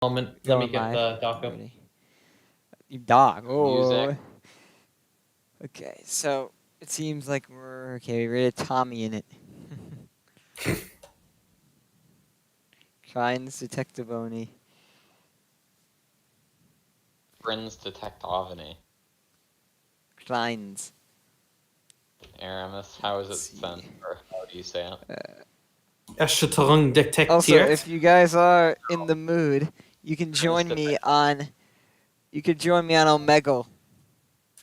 moment. Go Let me on get live. the doc up. Ready. You dog. Oh. Music. Okay, so it seems like we're okay. We rated Tommy in it. Klein's Detective Oni. Friends Detect OVNI. Klein's. Aramis, how is it Let's see. sent? Or how do you say it? Erschütterung detektiert. Also, if you guys are in the mood, you can join me Detect- on. You could join me on Omegle.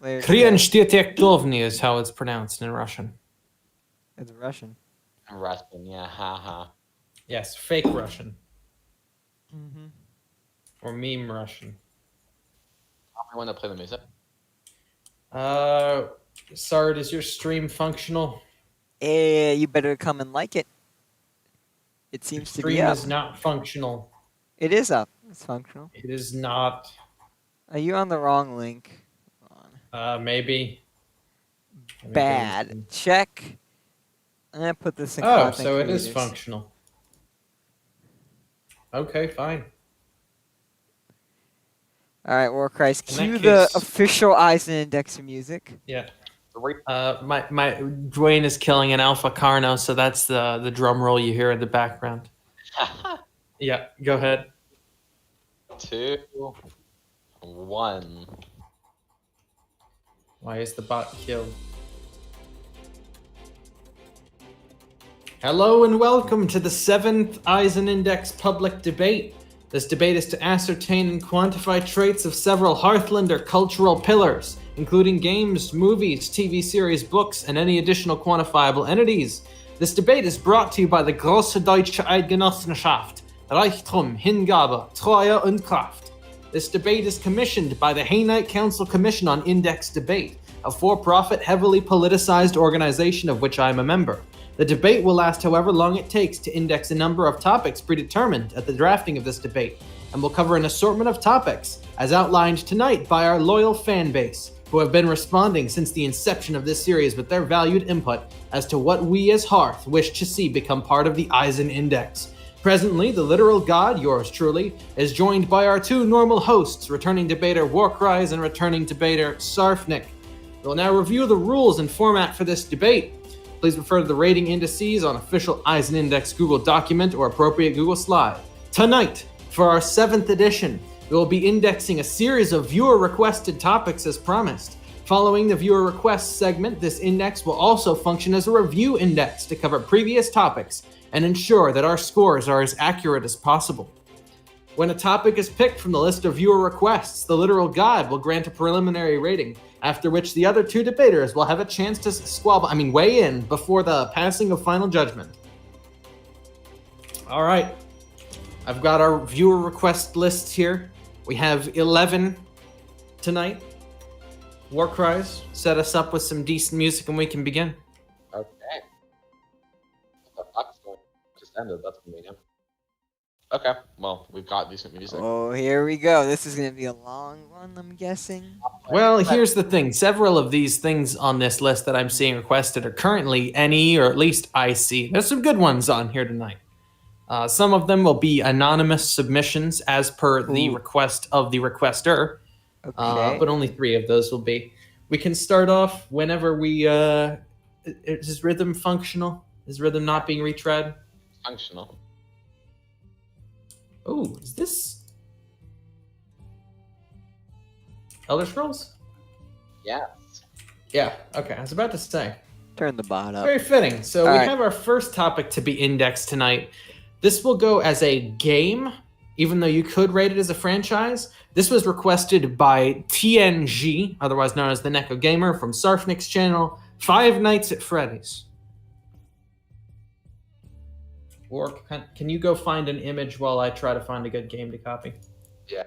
later today. Krienstietektovny is how it's pronounced in Russian. It's Russian. Russian, yeah, haha. Yes, fake Russian. Mm-hmm. Or meme Russian. I want to play the music. Sard, is your stream functional? You better come and like it. It seems to be Stream up. is not functional. It is up. It's functional. It is not. Are you on the wrong link? Hold on. Maybe. Let me go Bad. into- Check. I'm gonna put this in Oh, content so it is creators. functional. Okay, fine. All right, Warchrist. In that Cue the case- official Eisen Index music. Yeah. Right. My Dwayne is killing an Alpha Carno, so that's the drum roll you hear in the background. Yeah, go ahead. 2, 1. Why is the bot killed? Hello and welcome to the 7th Eisen Index public debate. This debate is to ascertain and quantify traits of several Hearthlander cultural pillars, including games, movies, TV series, books, and any additional quantifiable entities. This debate is brought to you by the Große Deutsche Eidgenossenschaft, Reichtum, Hingabe, Treue und Kraft. This debate is commissioned by the Hainite Council Commission on Index Debate, a for-profit, heavily politicized organization of which I am a member. The debate will last however long it takes to index a number of topics predetermined at the drafting of this debate, and will cover an assortment of topics, as outlined tonight by our loyal fan base, who have been responding since the inception of this series with their valued input as to what we as Hearth wish to see become part of the Eisen Index. Presently, the literal god, yours truly, is joined by our two normal hosts, returning debater Warcries and returning debater Sarfnic. We will now review the rules and format for this debate. Please refer to the rating indices on official Eisen Index Google document or appropriate Google slide. Tonight, for our 7th edition, we will be indexing a series of viewer-requested topics as promised. Following the viewer requests segment, this index will also function as a review index to cover previous topics and ensure that our scores are as accurate as possible. When a topic is picked from the list of viewer requests, the literal god will grant a preliminary rating, after which the other two debaters will have a chance to weigh in before the passing of final judgment. All right, I've got our viewer request list here. We have 11 tonight. Warcries, set us up with some decent music and we can begin. Okay. The box just ended, that's convenient. Okay, well, we've got decent music. Oh, here we go. This is gonna be a long one, I'm guessing. Well, here's the thing. Several of these things on this list that I'm seeing requested are currently NE or at least IC. There's some good ones on here tonight. Some of them will be anonymous submissions as per the request of the requester, Okay. but only 3 of those will be. We can start off whenever we... is Rhythm functional? Is Rhythm not being retread? Functional. Oh, is this... Elder Scrolls? Yes. Yeah, okay. I was about to say. Turn the bot up. Very fitting. So All we right. have our first topic to be indexed tonight. This will go as a game, even though you could rate it as a franchise. This was requested by TNG, otherwise known as the Neko Gamer, from Sarfnic's channel, Five Nights at Freddy's. Or can you go find an image while I try to find a good game to copy? Yeah.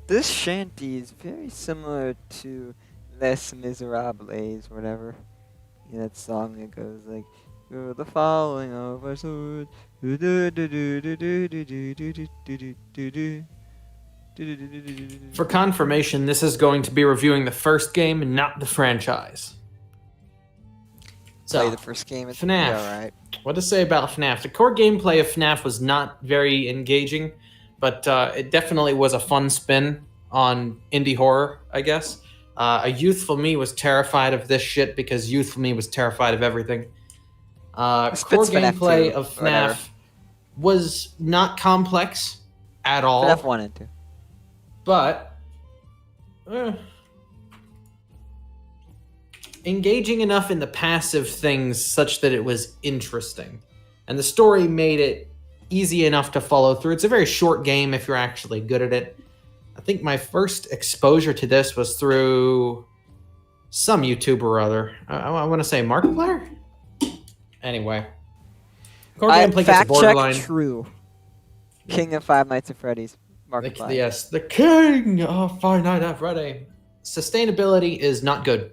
This shanty is very similar to Les Miserables, whatever. Yeah, that song that goes like, "You're the falling of our sword." For confirmation, this is going to be reviewing the first game, not the franchise. Play So, the first game. It's FNAF. alright. What to say about FNAF? The core gameplay of FNAF was not very engaging, but it definitely was a fun spin on indie horror, I guess. A youthful me was terrified of this shit because youthful me was terrified of everything. Core fits FNAF gameplay 2, of FNAF whatever. was not complex at all, FNAF 1 and 2. but engaging enough in the passive things such that it was interesting. And the story made it easy enough to follow through. It's a very short game if you're actually good at it. I think my first exposure to this was through some YouTuber or other. I want to say Markiplier? Anyway. Core gameplay gets Fact borderline. check true. King of Five Nights at Freddy's. Markiplier. Yes, the king of Five Nights at Freddy's. Sustainability is not good.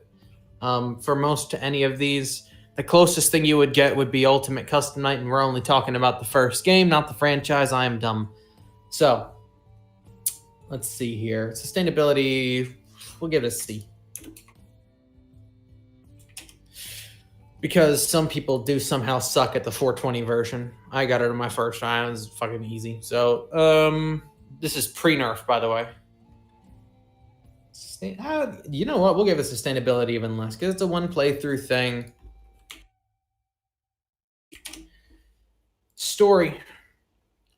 For most to any of these, the closest thing you would get would be Ultimate Custom Night, and we're only talking about the first game, not the franchise. I am dumb. So, let's see here. Sustainability, we'll give it a C. Because some people do somehow suck at the 420 version. I got it on my first try. It was fucking easy. So, this is pre-nerf, by the way. You know what? We'll give it sustainability even less because it's a one playthrough thing. Story.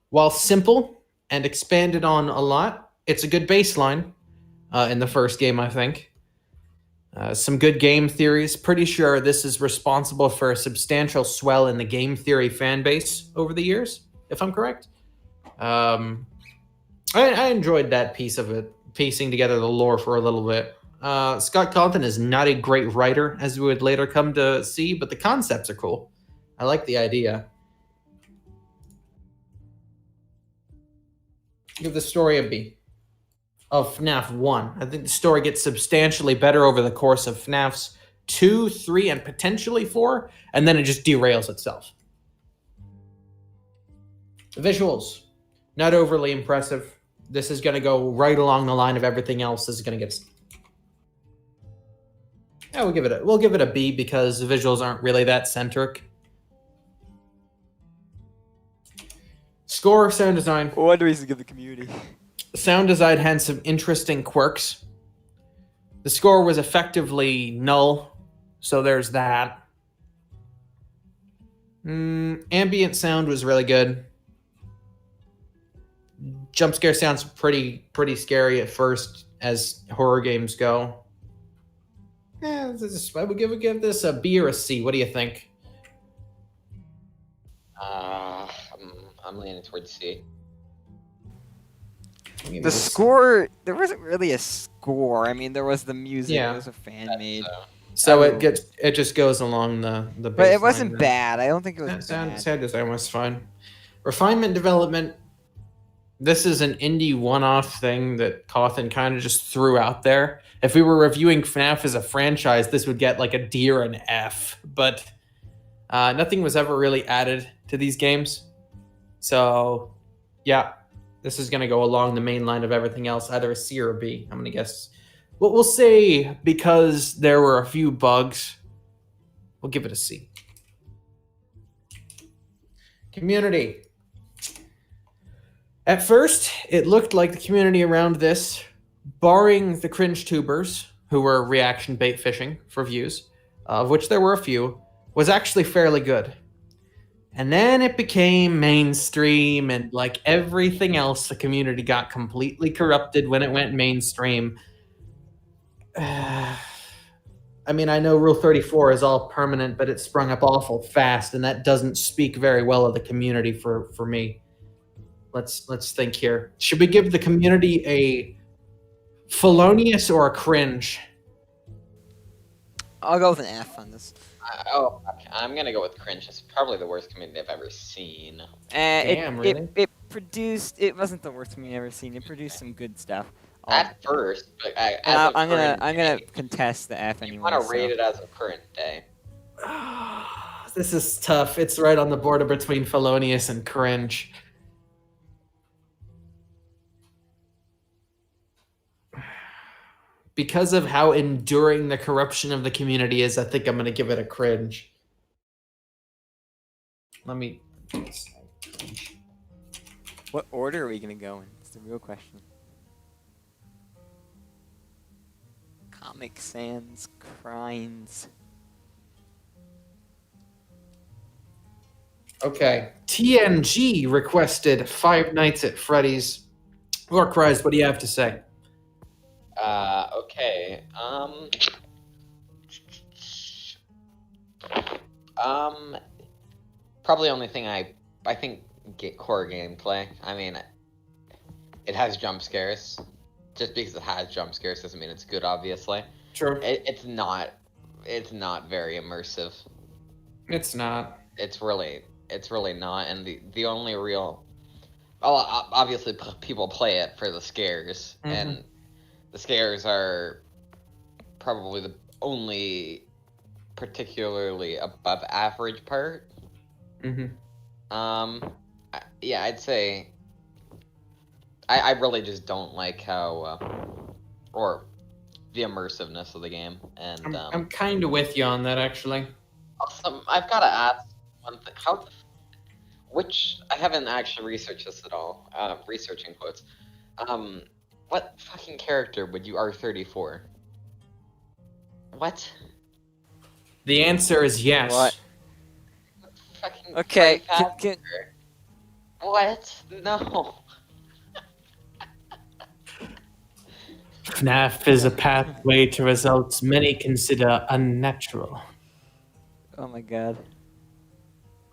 While simple and expanded on a lot, it's a good baseline in the first game, I think. Some good game theories. Pretty sure this is responsible for a substantial swell in the game theory fan base over the years, if I'm correct. I enjoyed that piece of it, piecing together the lore for a little bit. Scott Cawthon is not a great writer, as we would later come to see, but the concepts are cool. I like the idea. Give the story a B. Of FNAF 1. I think the story gets substantially better over the course of FNAFs 2, 3, and potentially 4, and then it just derails itself. The visuals, not overly impressive. This is going to go right along the line of everything else. This is going to get... Yeah, we'll give it a B because the visuals aren't really that centric. Score, sound design. What reason to give the community? Sound design had some interesting quirks. The score was effectively null, so there's that. Ambient sound was really good. Jump scare sounds pretty scary at first, as horror games go. I would give this a B or a C. What do you think? I'm leaning towards C. The score, there wasn't really a score. I mean, there was the music. Yeah. It was a fan made. So it just goes along the But it wasn't baseline. bad. I don't think it was bad. Sound design was fine. Refinement development. This is an indie one-off thing that Cawthon kind of just threw out there. If we were reviewing FNAF as a franchise, this would get like a D or an F. But nothing was ever really added to these games. So, yeah. This is going to go along the main line of everything else, either a C or a B. I'm going to guess. What we'll say, because there were a few bugs, we'll give it a C. Community. At first, it looked like the community around this, barring the cringe tubers, who were reaction bait fishing for views, of which there were a few, was actually fairly good. And then it became mainstream, and like everything else, the community got completely corrupted when it went mainstream. I mean, I know Rule 34 is all permanent, but it sprung up awful fast, and that doesn't speak very well of the community for me. Let's think here. Should we give the community a felonious or a cringe? I'll go with an F on this. I'm gonna go with cringe. It's probably the worst community I've ever seen. Damn, really? It produced. It wasn't the worst community I've ever seen. It produced some good stuff. At first, but I'm gonna contest the F anyway. You want to rate it as a current day? This is tough. It's right on the border between felonious and cringe. because of how enduring the corruption of the community is, I think I'm going to give it a cringe. Let me. What order are we gonna go in? It's the real question. Comic Sans Crimes. Okay. TNG requested Five Nights at Freddy's. Or Christ, what do you have to say? Okay. Probably only thing I think core gameplay. I mean, it has jump scares. Just because it has jump scares doesn't mean it's good. Obviously, Sure. it's not. It's not very immersive. It's not. It's really not. And the only real, well, obviously people play it for the scares, and the scares are probably the only particularly above average part. Yeah, I'd say I really just don't like how or the immersiveness of the game, and I'm kind of with you on that, actually. also, I've got to ask one thing: which I haven't actually researched this at all. Researching quotes. What fucking character would you R34? What? The answer is yes. What? Fucking Okay, Freddy Fazbear. What? No. FNAF is a pathway to results many consider unnatural. Oh my god.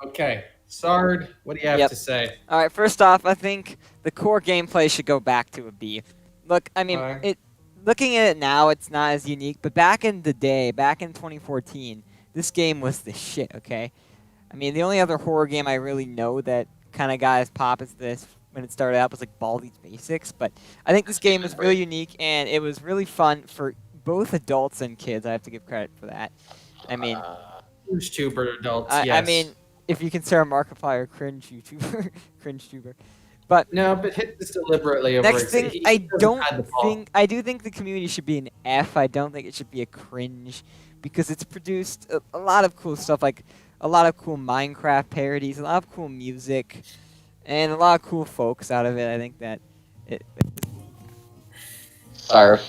Okay. Sard, what do you have Yep. to say? Alright, first off, I think the core gameplay should go back to a B. Look, I mean, Why? looking at it now, it's not as unique, but back in the day, back in 2014, this game was the shit, okay? I mean, the only other horror game I really know that kind of got as pop as this when it started out was like Baldi's Basics, but I think this game was really unique, and it was really fun for both adults and kids. I have to give credit for that. I mean, Huge tuber adults, I yes. mean, if you consider Markiplier cringe YouTuber, cringe tuber. But no, but hit this deliberately over. next thing, He I doesn't don't hide the ball. think, I do think the community should be an F. I don't think it should be a cringe, because it's produced a lot of cool stuff, like a lot of cool Minecraft parodies, a lot of cool music, and a lot of cool folks out of it. I think that it. Sarf.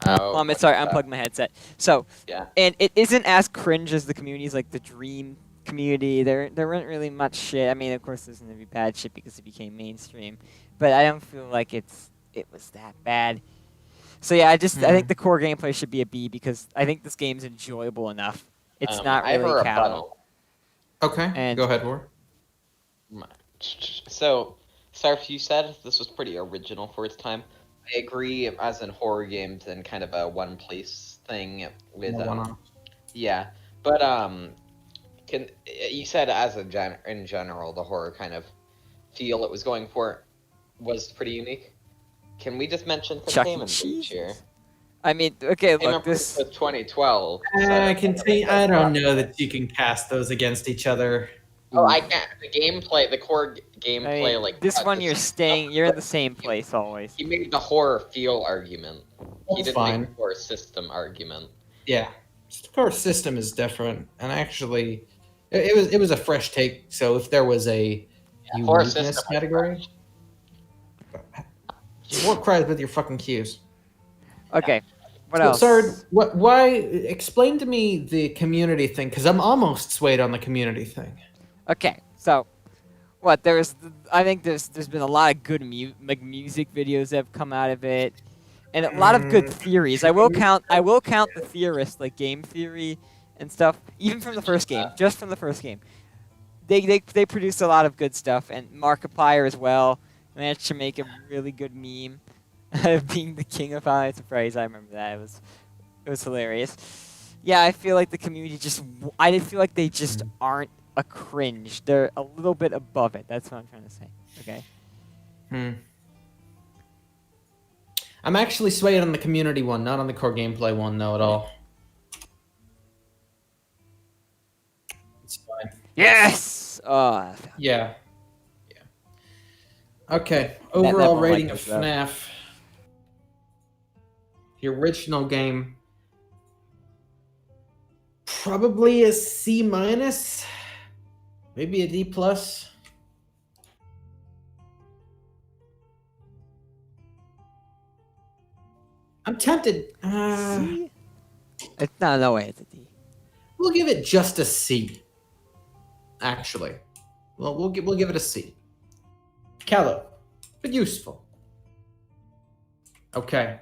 Oh. Sorry, I unplugged my headset. So, Yeah. and it isn't as cringe as the communities like the Dream community. There weren't really much shit. I mean, of course, there's gonna be bad shit because it became mainstream, but I don't feel like it was that bad. So yeah, I think the core gameplay should be a B because I think this game's enjoyable enough. It's not I have a really capital. rebuttal. Okay, And- go ahead, War. So, Sarf, you said this was pretty original for its time. I agree, as in horror games and kind of a one-place thing with yeah, but you said as a in general the horror kind of feel it was going for was pretty unique. Can we just mention some Chuck E. Game & Cheese here? I mean, okay, Game look, & Cheese was 2012. I can see. I don't know that you can cast those against each other. Oh, I can't. The gameplay, the core gameplay, I mean, like this one the you're system- you're in the same place always. He made the horror feel argument. He That's didn't fine. make the horror system argument. Yeah, the core system is different, and actually, it was a fresh take. So if there was a horror uniqueness system category, what cries with your fucking cues? Okay, what So, else? Sard, why? Explain to me the community thing, because I'm almost swayed on the community thing. Okay, so what I think there's been a lot of good music videos that have come out of it, and a lot of good theories. I will count the theorists like game theory and stuff, even from the first game, just from the first game. They produced a lot of good stuff, and Markiplier as well managed to make a really good meme of being the king of Five Nights at Freddy's. I remember that. It was hilarious. Yeah, I feel like the community I feel like they just aren't a cringe. They're a little bit above it. That's what I'm trying to say. Okay. I'm actually swayed on the community one, not on the core gameplay one, though, at all. It's fine. Yes. Yeah. Okay. That Overall one rating like of this, though. FNAF. The original game. Probably a C minus, maybe a D plus. I'm tempted. C? It's no way. It's a D. We'll give it just a C. Actually, well, we'll give it a C. Callow, but useful. Okay.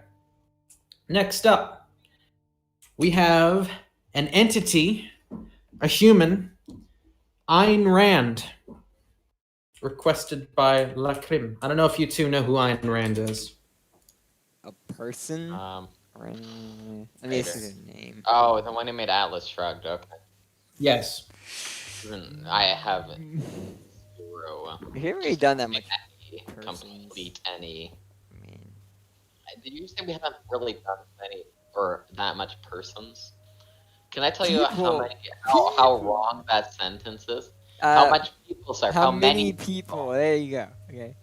Next up, we have an entity, a human, Ayn Rand, requested by La Crime. I don't know if you two know who Ayn Rand is. A person? Let me see their name. Oh, the one who made Atlas Shrugged. Okay. Yes. I haven't. Zero. We haven't really done that much. Complete any. I mean, Did you say we haven't really done any or that much persons? Can I tell you how wrong that sentence is? How much people? Sorry, how many people? There you go. Okay.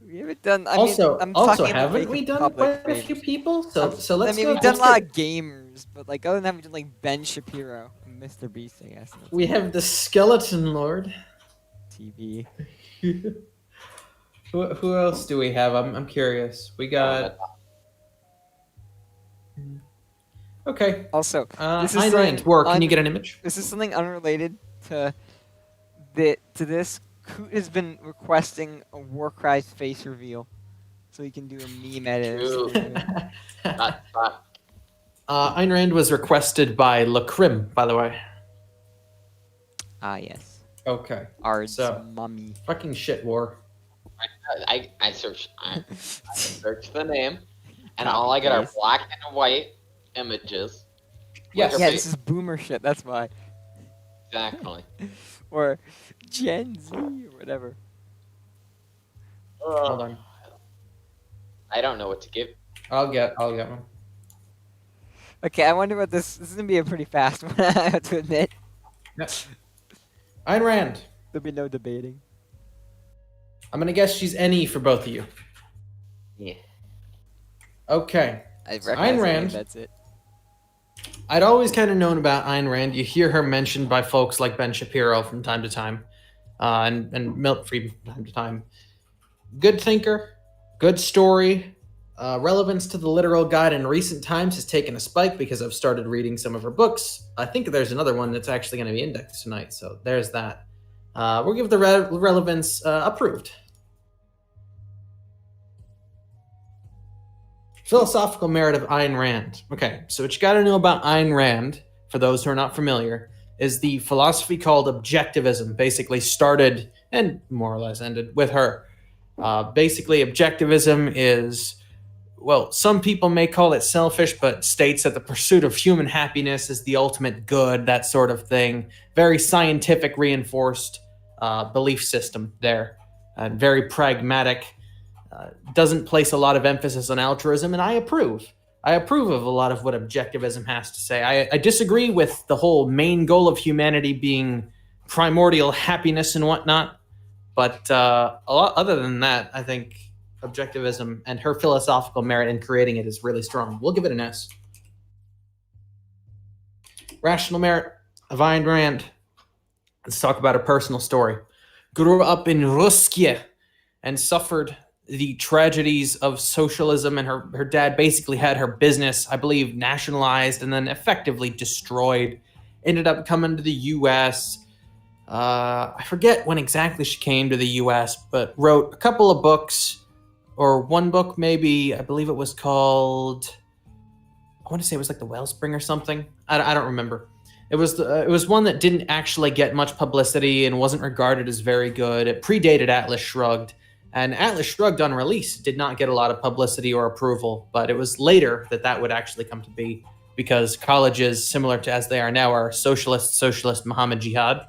We haven't done. I'm talking haven't we done quite a few people? So let's. We've done a lot of gamers, but like other than that, we've done like Ben Shapiro and Mr. Beast, I guess. We have the Skeleton Lord. TV. Who else do we have? I'm curious. We got. Okay. Also, this is Ayn Rand. Can you get an image? This is something unrelated to this. Coot has been requesting a Warcry's face reveal, so he can do a meme edit. Ayn Rand was requested by La Crime, by the way. Ah, yes. Okay. Ard's mummy. Fucking shit war. I searched the name, and all I get are black and white images. Yes. Yeah, this is boomer shit. That's why. Exactly. Or Gen Z or whatever. Hold on. I don't know what to give. I'll get one. Okay, I wonder what this is gonna be a pretty fast one, I have to admit. Yeah. Ayn Rand. There'll be no debating. I'm gonna guess she's NE for both of you. Yeah. Okay. Ayn Rand. That's it. I'd always kind of known about Ayn Rand. You hear her mentioned by folks like Ben Shapiro from time to time, and Milton Friedman from time to time. Good thinker, good story. Relevance to the literal guide in recent times has taken a spike because I've started reading some of her books. I think there's another one that's actually going to be indexed tonight, so there's that. We'll give the relevance approved. Philosophical merit of Ayn Rand. Okay, so what you got to know about Ayn Rand, for those who are not familiar, is the philosophy called objectivism. Basically started and more or less ended with her. Basically, objectivism is, well, some people may call it selfish, but states that the pursuit of human happiness is the ultimate good, that sort of thing. Very scientific reinforced belief system there, and very pragmatic. Doesn't place a lot of emphasis on altruism, and I approve. I approve of a lot of what objectivism has to say. I disagree with the whole main goal of humanity being primordial happiness and whatnot, but a lot other than that, I think objectivism and her philosophical merit in creating it is really strong. We'll give it an S. Rational merit of Ayn Rand. Let's talk about her personal story. Grew up in Ruskia and suffered the tragedies of socialism, and her dad basically had her business, I believe, nationalized and then effectively destroyed. Ended up coming to the U.S. I forget when exactly she came to the U.S., but wrote a couple of books, or one book maybe. I believe it was called, I want to say it was like The Wellspring or something. I don't remember. It was one that didn't actually get much publicity and wasn't regarded as very good. It predated Atlas Shrugged. And Atlas Shrugged on release did not get a lot of publicity or approval, but it was later that would actually come to be, because colleges, similar to as they are now, are socialist Muhammad Jihad.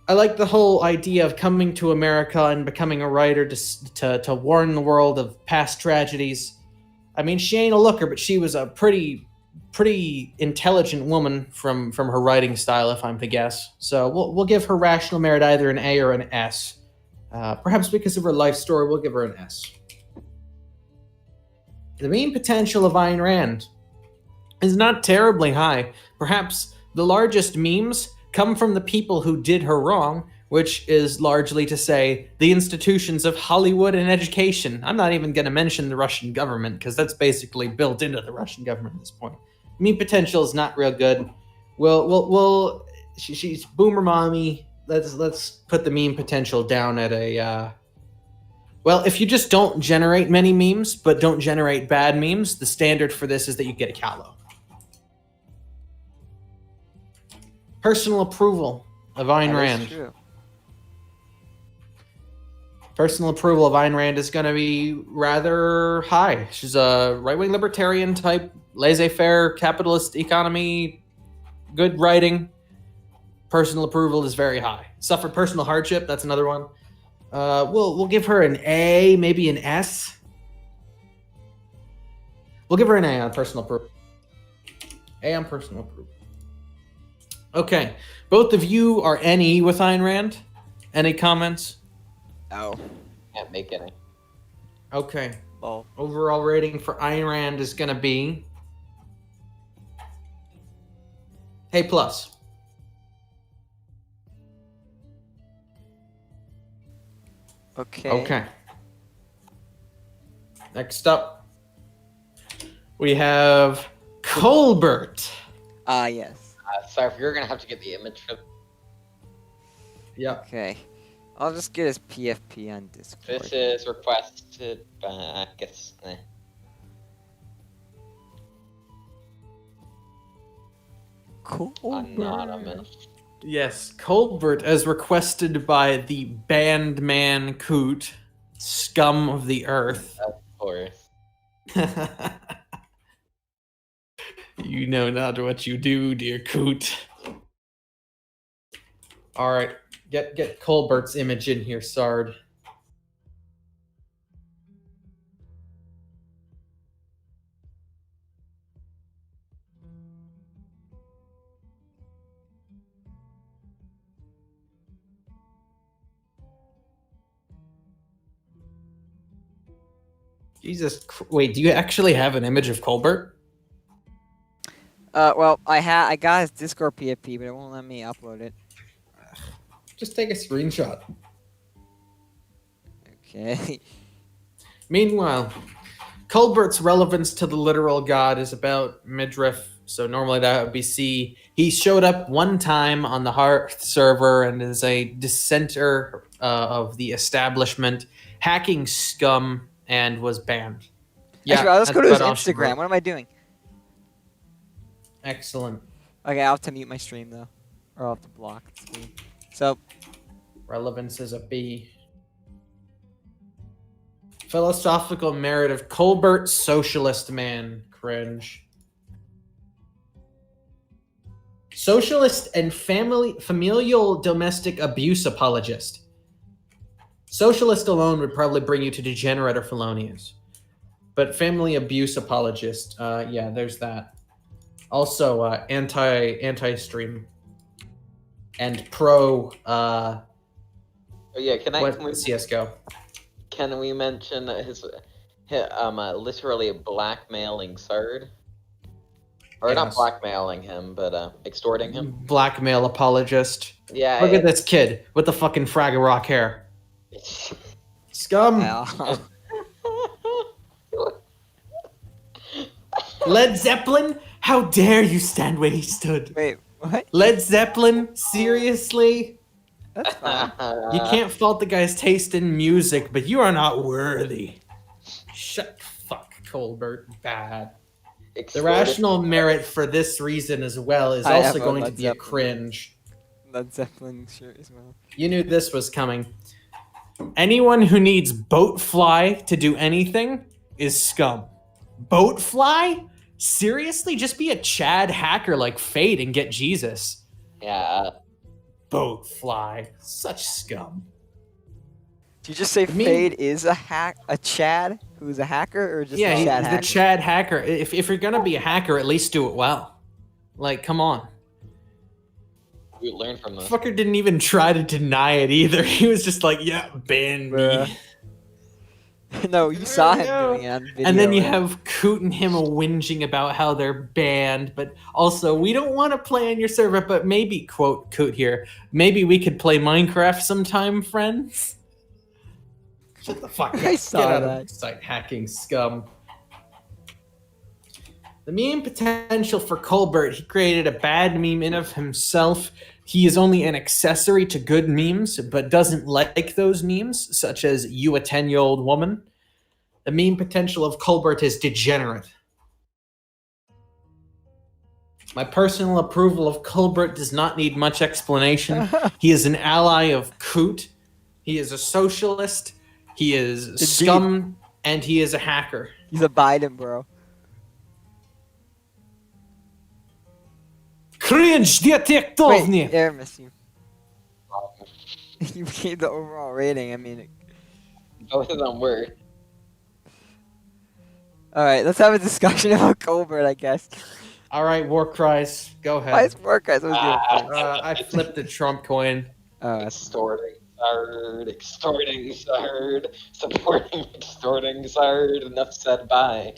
I like the whole idea of coming to America and becoming a writer to warn the world of past tragedies. I mean, she ain't a looker, but she was a pretty intelligent woman from her writing style, if I'm to guess. So we'll give her rational merit either an A or an S. Perhaps because of her life story, we'll give her an S. The meme potential of Ayn Rand is not terribly high. Perhaps the largest memes come from the people who did her wrong, which is largely to say the institutions of Hollywood and education. I'm not even going to mention the Russian government because that's basically built into the Russian government at this point. Meme potential is not real good. She's boomer mommy. Let's put the meme potential down at a. Well, if you just don't generate many memes, but don't generate bad memes, the standard for this is that you get a callow. Personal approval of Ayn Rand. True. Personal approval of Ayn Rand is going to be rather high. She's a right-wing libertarian type, laissez-faire, capitalist economy, good writing. Personal approval is very high. Suffered personal hardship, that's another one. We'll give her an A, maybe an S. We'll give her an A on personal approval. A on personal approval. Okay, both of you are NE with Ayn Rand. Any comments? Oh. Can't make any. Okay. Well, Overall rating for Ayn Rand is going to be A+. okay. Okay. Next up, we have Colbert. Yes. Sorry, you're gonna have to get the image for Yep. Okay. I'll just get his PFP on Discord. this. Is requested by, I guess. Cool. Anonymous. Yes, Colbert, as requested by the band man Coot, scum of the earth. Of course. You know not what you do, dear Coot. All right, get Colbert's image in here, Sard. Wait, do you actually have an image of Colbert? Well, I got his Discord PFP, but it won't let me upload it. Just take a screenshot. Okay. Meanwhile, Colbert's relevance to the literal god is about midriff, so normally that would be C. He showed up one time on the Hearth server and is a dissenter of the establishment, hacking scum, and was banned. Actually, let's go to his that's about all she Instagram. wrote. What am I doing? Excellent. Okay, I'll have to mute my stream though, or I'll have to block the screen. So, Relevance is a B. Philosophical merit of Colbert, socialist man. Cringe. Socialist and familial domestic abuse apologist. Socialist alone would probably bring you to degenerate or felonious. But family abuse apologist, yeah, there's that. Also, anti-stream. And pro, Oh yeah, can CSGO. Can we mention his literally blackmailing Sard? Or not Yes. blackmailing him, but extorting him. Blackmail apologist. Yeah. Look at this kid with the fucking Fraggle Rock hair. Scum. well, Led Zeppelin? How dare you stand where he stood? wait, what? Led Zeppelin? Seriously? That's fine. You can't fault the guy's taste in music, but you are not worthy. Shut the fuck, Colbert. Bad. The extorted- rational merit for this reason as well is I also have a going to Led be a Zeppelin. cringe. Led Zeppelin shirt as well. You knew this was coming. Anyone who needs Boatfly to do anything is scum. Boatfly? Seriously? Just be a Chad hacker like Fate and get Jesus. Yeah. Boatfly. Such scum. Did you just say Me- Fade is a Chad who's a hacker, or just Yeah, a he's Chad the hacker? Chad hacker. If you're gonna be a hacker, at least do it well. Like, come on. We learned from this. Fucker didn't even try to deny it either. He was just like, yeah, ban me. Bruh. No, you saw him doing it on video. And then you right? have Coot and him whinging about how they're banned, but also we don't want to play on your server, but maybe, quote Coot here, maybe we could play Minecraft sometime, friends? Shut the fuck up. I saw Get out that. of site hacking scum. The meme potential for Colbert, he created a bad meme in of himself. He is only an accessory to good memes, but doesn't like those memes, such as you a 10-year-old woman. The meme potential of Colbert is degenerate. My personal approval of Colbert does not need much explanation. He is an ally of Coot. He is a socialist. He is scum, and he is a hacker. He's a Biden, bro. Cringe, Wait, Aramis, you gave the overall rating. I mean, Both of them were. all right, let's have a discussion about Colbert, I guess. All right, war cries. Go ahead. Why is work guys? I flipped the Trump coin. Extorting Sard, supporting extorting Sard. Enough said. Bye.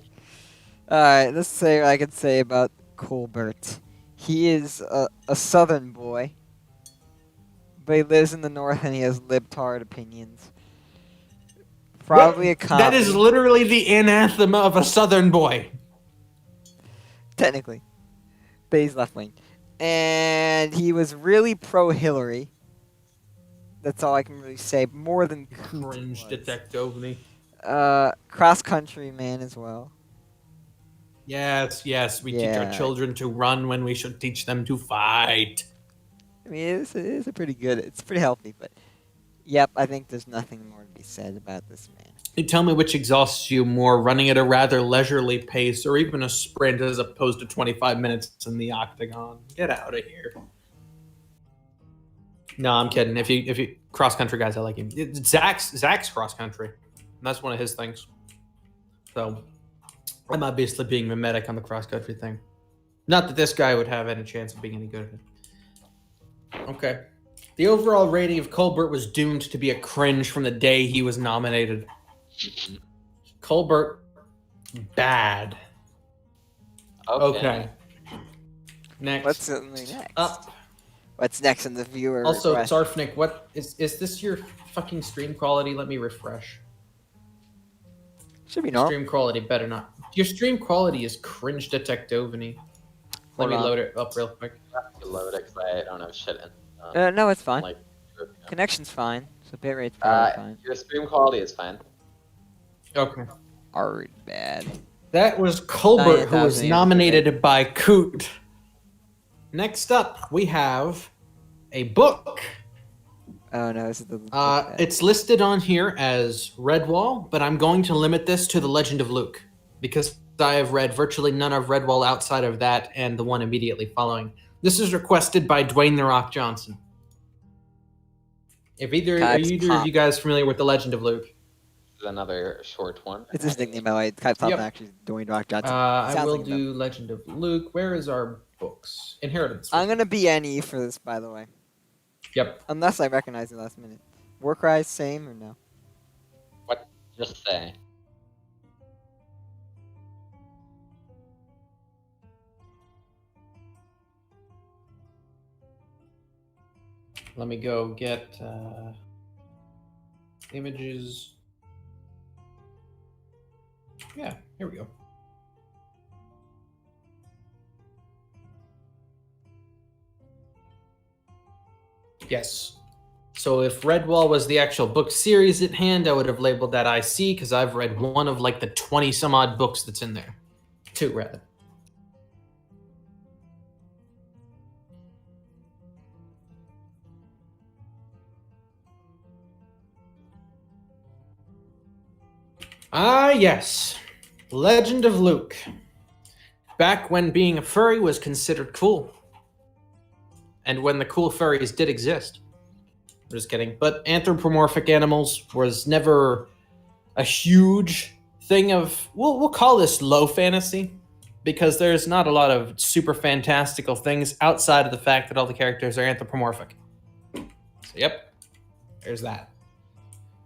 All right, let's say what I could say about Colbert. He is a southern boy, but he lives in the north and he has libtard opinions. Probably a cop. That is literally the anathema of a southern boy. Technically. But he's left wing. And he was really pro-Hillary. That's all I can really say. More than Cringe detectovely. Cross-country man as well. Yes, we teach our Yeah. children to run when we should teach them to fight. I mean, it is a pretty good, it's pretty healthy, but yep, I think there's nothing more to be said about this man. You tell me which exhausts you more, running at a rather leisurely pace or even a sprint as opposed to 25 minutes in the octagon. Get out of here. No, I'm kidding. If you cross country guys, I like him. Zach's cross country. And that's one of his things. So I'm obviously being mimetic on the cross country thing. Not that this guy would have any chance of being any good at it. Okay. The overall rating of Colbert was doomed to be a cringe from the day he was nominated. Colbert, bad. Okay. Next. What's next? Up. What's next in the viewer Also, request? Sarfnic, what is this your fucking stream quality? Let me refresh. Should be normal. Stream quality better not. Your stream quality is cringe detectivity. Let me load it up real quick. I have to load it because I don't have shit in. No, it's fine. Like, Connection's fine. So bitrate's probably fine. your stream quality is fine. Okay. Alright, bad. That was Colbert, who was 9,000 nominated by Coot. Next up, we have a book. Oh no, this is the. It's listed on here as Redwall, but I'm going to limit this to The Legend of Luke because I have read virtually none of Redwall outside of that and the one immediately following. This is requested by Dwayne The Rock Johnson. Are either of you guys familiar with The Legend of Luke? This is another short one. It's his nickname, by the way. Type top actually Dwayne Rock Johnson. I will do Legend of Luke. Where is our books? Inheritance. I'm gonna be NE for this, by the way. Yep. Unless I recognize it last minute. Warcry same or no? What? Just say. Let me go get images. Yeah, here we go. Yes. So if Redwall was the actual book series at hand, I would have labeled that IC because I've read one of like the 20 some odd books that's in there. 2 rather. Ah, yes. Legend of Luke. Back when being a furry was considered cool. And when the cool furries did exist. I'm just kidding. But anthropomorphic animals was never a huge thing of... We'll call this low fantasy. Because there's not a lot of super fantastical things outside of the fact that all the characters are anthropomorphic. So, yep. There's that.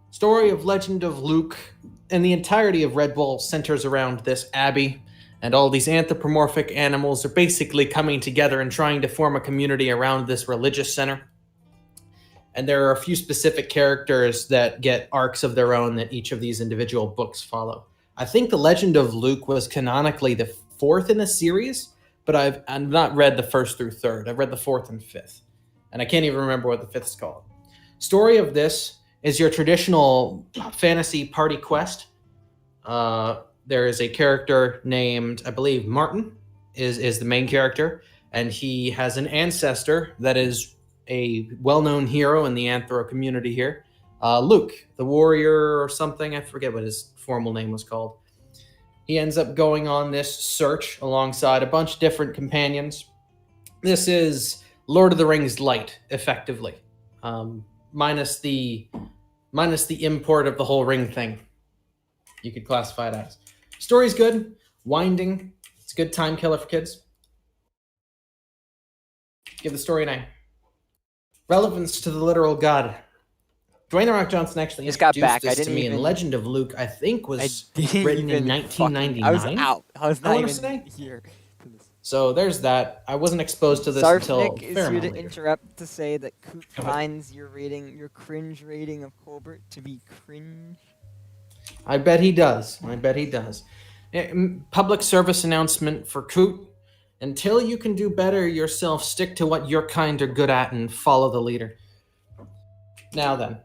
Story of Legend of Luke and the entirety of Red Bull centers around this abbey, and all these anthropomorphic animals are basically coming together and trying to form a community around this religious center. And there are a few specific characters that get arcs of their own that each of these individual books follow. I think The Legend of Luke was canonically the fourth in the series, but I've not read the first through third. I've read the fourth and fifth, and I can't even remember what the fifth is called. Story of this is your traditional fantasy party quest. There is a character named, I believe, Martin is the main character, and he has an ancestor that is a well-known hero in the Anthro community here. Luke, the warrior or something. I forget what his formal name was called. He ends up going on this search alongside a bunch of different companions. This is Lord of the Rings light, effectively, minus the import of the whole ring thing. You could classify it as. Story's good, winding. It's a good time killer for kids. Give the story an A. Relevance to the literal god. Dwayne The Rock Johnson actually Just got introduced back. this I to didn't me even- in Legend of Luke, I think was didn't written in even 1999. I was out. I was not wanna even say. here for this. So there's that. I wasn't exposed to this until Sarfnic a is fair here amount to later. interrupt to say that Coop Go ahead. finds your cringe rating of Colbert to be cringe. I bet he does. Public service announcement for Coot. Until you can do better yourself, stick to what your kind are good at and follow the leader. Now then.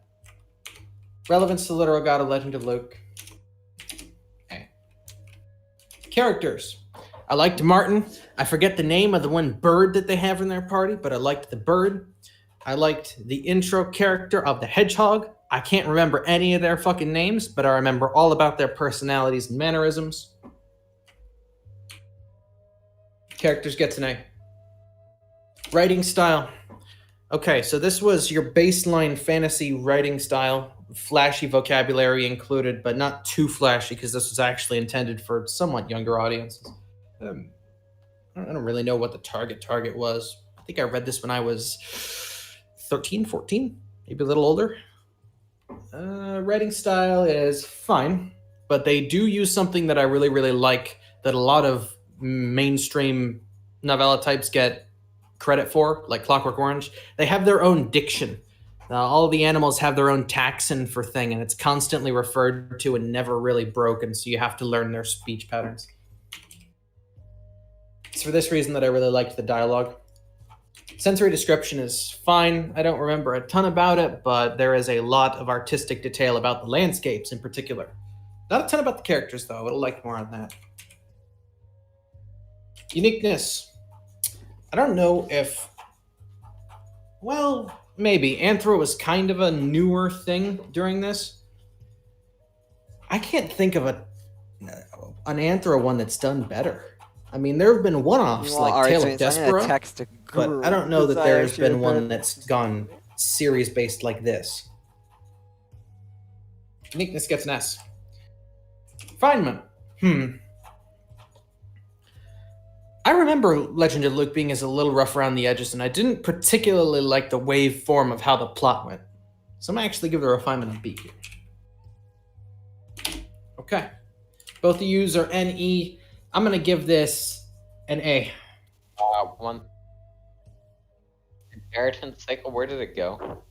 Relevance to the literal god of Legend of Luke. Okay. Characters. I liked Martin. I forget the name of the one bird that they have in their party, but I liked the bird. I liked the intro character of the hedgehog. I can't remember any of their fucking names, but I remember all about their personalities and mannerisms. Characters gets an A. Writing style. Okay, so this was your baseline fantasy writing style. Flashy vocabulary included, but not too flashy because this was actually intended for somewhat younger audiences. I don't really know what the target was. I think I read this when I was 13, 14, maybe a little older. Writing style is fine, but they do use something that I really, really like that a lot of mainstream novella types get credit for, like Clockwork Orange. They have their own diction. All the animals have their own taxon for thing, and it's constantly referred to and never really broken, so you have to learn their speech patterns. It's for this reason that I really liked the dialogue. Sensory description is fine. I don't remember a ton about it, but there is a lot of artistic detail about the landscapes in particular. Not a ton about the characters, though. I would have liked more on that. Uniqueness. I don't know if... Well, maybe. Anthro was kind of a newer thing during this. I can't think of an Anthro one that's done better. I mean, there have been one-offs like Tale of Despera, but I don't know that there's been one that's gone series-based like this. Uniqueness gets an S. Refinement. I remember Legend of Luke being as a little rough around the edges, and I didn't particularly like the waveform of how the plot went. So I'm going to actually give the refinement a B here. Okay. Both of yous are NE. I'm going to give this an A. One. Inheritance cycle, where did it go?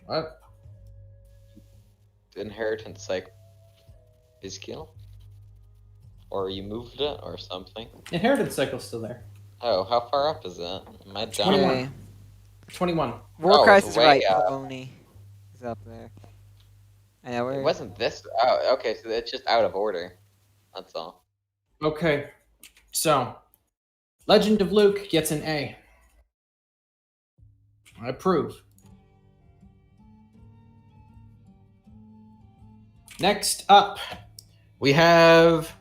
What? Inheritance cycle. Is kill? Or you moved it or something? Inheritance cycle's still there. Oh, how far up is it? Am I down? 21. 21. Warcry is way right. up. Pony is up there. I know It where. wasn't this. Oh, okay, so it's just out of order. That's all. Okay. So, Legend of Luke gets an A. I approve. Next up, we have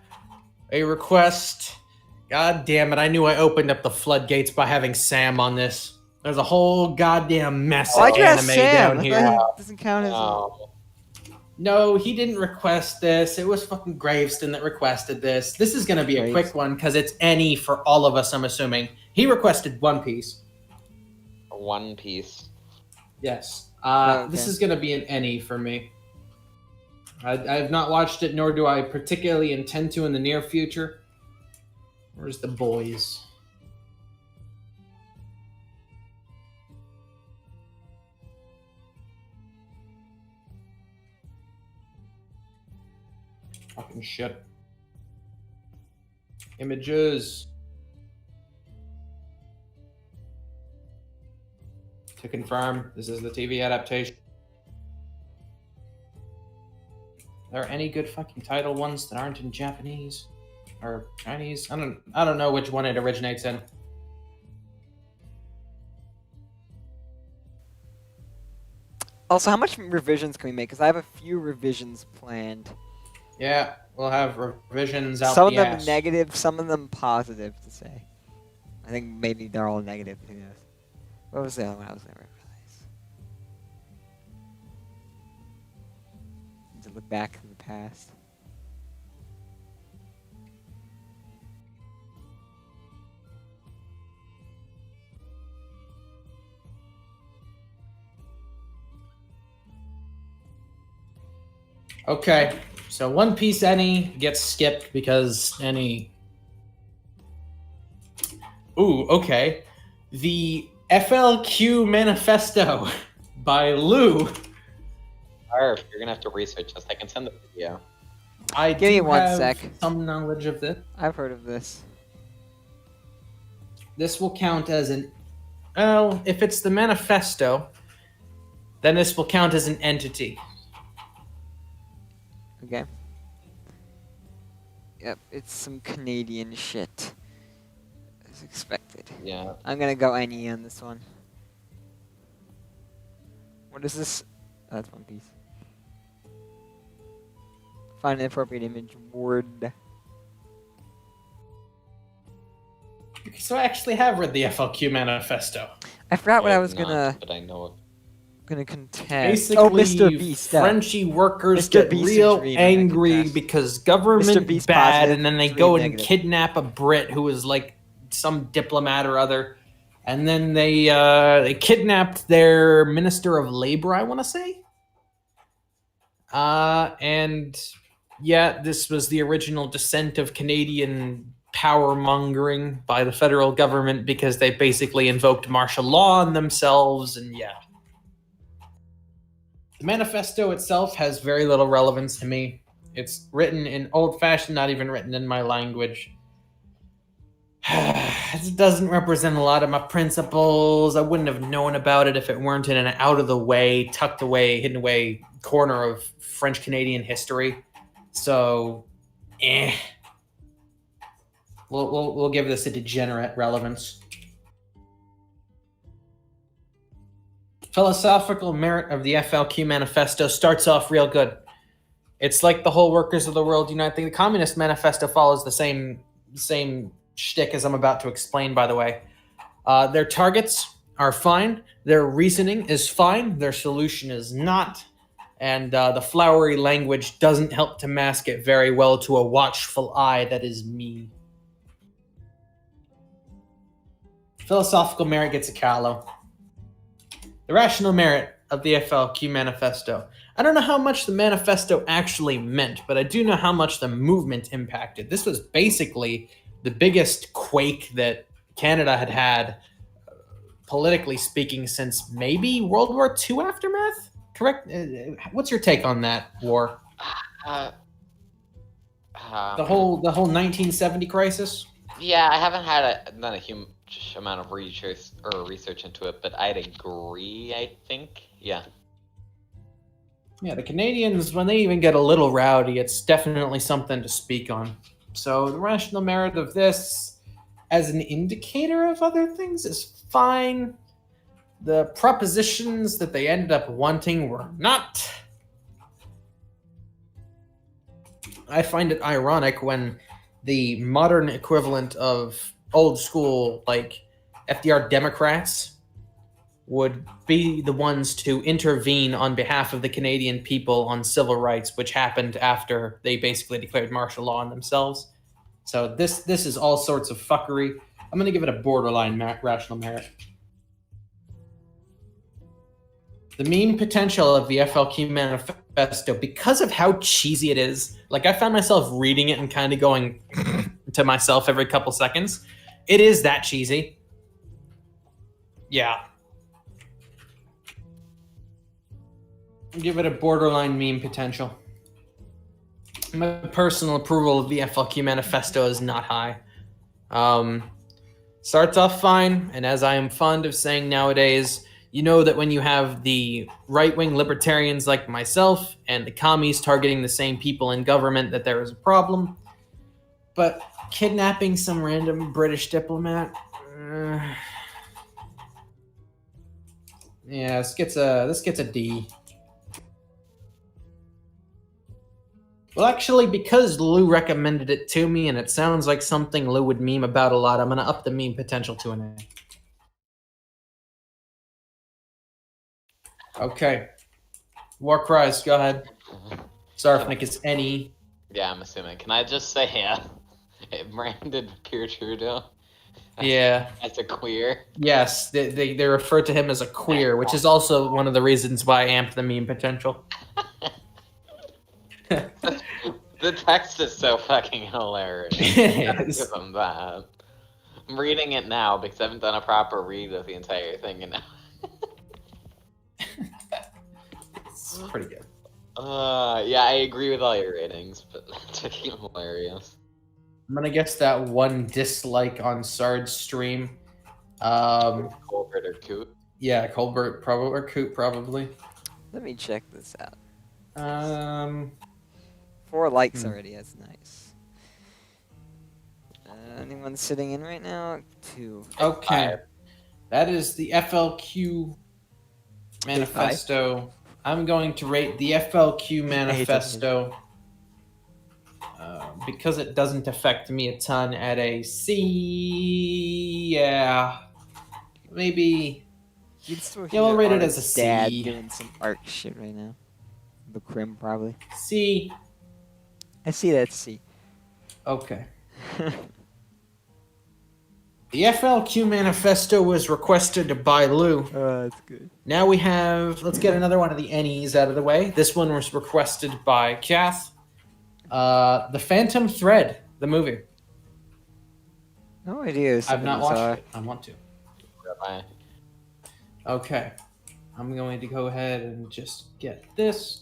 a request. God damn it, I knew I opened up the floodgates by having Sam on this. There's a whole goddamn mess Why'd of you ask anime Sam? down here. Doesn't count as. No, he didn't request this. It was fucking Graveston that requested this. This is going to be a quick one because it's any for all of us, I'm assuming. He requested One Piece. One Piece. Yes. Okay. This is going to be an any for me. I have not watched it, nor do I particularly intend to in the near future. Where's The Boys? Fucking shit. Images. To confirm, this is the TV adaptation. Are there any good fucking title ones that aren't in Japanese or Chinese? I don't know which one it originates in. Also, how much revisions can we make? Because I have a few revisions planned. Yeah, we'll have revisions out Some of the them ass. negative, some of them positive to say. I think maybe they're all negative. Who knows? What was the other one I was going to realize? Need to look back in the past. Okay, so One Piece Any gets skipped because Any. Ooh, okay. The FLQ Manifesto by Lou. Arf, you're gonna have to research this. I can send the video. I Give me do one have sec. some knowledge of this. I've heard of this. This will count as an. Well, if it's the manifesto, then this will count as an entity. Okay. Yep, it's some Canadian shit. As expected. Yeah. I'm gonna go NE on this one. What is this? Oh, that's One Piece. Find an appropriate image. Word. So I actually have read the FLQ Manifesto. I forgot what I have was not, gonna But I know it. contest. Basically, Oh, Mr. Beast. Frenchy workers Mr. get Beast real dream, I angry contest. because Mr. government Beast bad, positive, and then they dream go and negative. kidnap a Brit who is like some diplomat or other, and then they kidnapped their Minister of Labor, I want to say. And yeah, this was the original descent of Canadian power mongering by the federal government because they basically invoked martial law on themselves, and yeah. The manifesto itself has very little relevance to me. It's written in old-fashioned, not even written in my language. It doesn't represent a lot of my principles. I wouldn't have known about it if it weren't in an out-of-the-way, tucked away, hidden away corner of French-Canadian history. So, We'll give this a degenerate relevance. Philosophical merit of the FLQ Manifesto starts off real good. It's like the whole Workers of the World Unite thing. The Communist Manifesto follows the same shtick as I'm about to explain, by the way. Their targets are fine. Their reasoning is fine. Their solution is not. And the flowery language doesn't help to mask it very well to a watchful eye that is me. Philosophical merit gets a callow. The rational merit of the FLQ Manifesto. I don't know how much the manifesto actually meant, but I do know how much the movement impacted. This was basically the biggest quake that Canada had had, politically speaking, since maybe World War II aftermath? Correct? What's your take on that war? The whole 1970 crisis? Yeah, I haven't done a huge amount of research into it, but I'd agree. I think, yeah. Yeah, the Canadians, when they even get a little rowdy, it's definitely something to speak on. So the rational merit of this, as an indicator of other things, is fine. The propositions that they ended up wanting were not. I find it ironic when the modern equivalent of old school, like FDR Democrats, would be the ones to intervene on behalf of the Canadian people on civil rights, which happened after they basically declared martial law on themselves. So this is all sorts of fuckery. I'm going to give it a borderline rational merit. The meme potential of the FLQ manifesto, because of how cheesy it is, like I found myself reading it and kind of going to myself every couple seconds. It is that cheesy. Yeah. Give it a borderline meme potential. My personal approval of the FLQ manifesto is not high. Starts off fine, and as I am fond of saying nowadays, you know that when you have the right-wing libertarians like myself and the commies targeting the same people in government that there is a problem. But kidnapping some random British diplomat... yeah, this gets a D. Well, actually, because Lou recommended it to me, and it sounds like something Lou would meme about a lot, I'm going to up the meme potential to an A. Okay. War Cries, go ahead. Sarfnic is any. Yeah, I'm assuming. Can I just say, it branded Pierre Trudeau Yeah. as a queer? Yes, they refer to him as a queer, which is also one of the reasons why I amped the meme potential. The text is so fucking hilarious. It is. Give them that. I'm reading it now because I haven't done a proper read of the entire thing, you know. It's pretty good. Yeah, I agree with all your ratings, but that's fucking hilarious. I'm gonna guess that one dislike on Sard's stream. Colbert or Coot? Yeah, Colbert probably or Coot probably. Let me check this out. 4 4 likes already. That's nice. Anyone sitting in right now? 2. Okay, that is the FLQ manifesto. I'm going to rate the FLQ manifesto because it doesn't affect me a ton at a C. Yeah, maybe. You'd still Yeah, we'll hear rate it Art's as a dad C. doing some art shit right now. The Crim probably. C. I see that C. Okay. The FLQ manifesto was requested by Lou. Oh, that's good. Now we have, let's get another one of the NEs out of the way. This one was requested by Kath. The Phantom Thread, the movie. No idea. I've not watched it. I want to. Bye. Okay. I'm going to go ahead and just get this.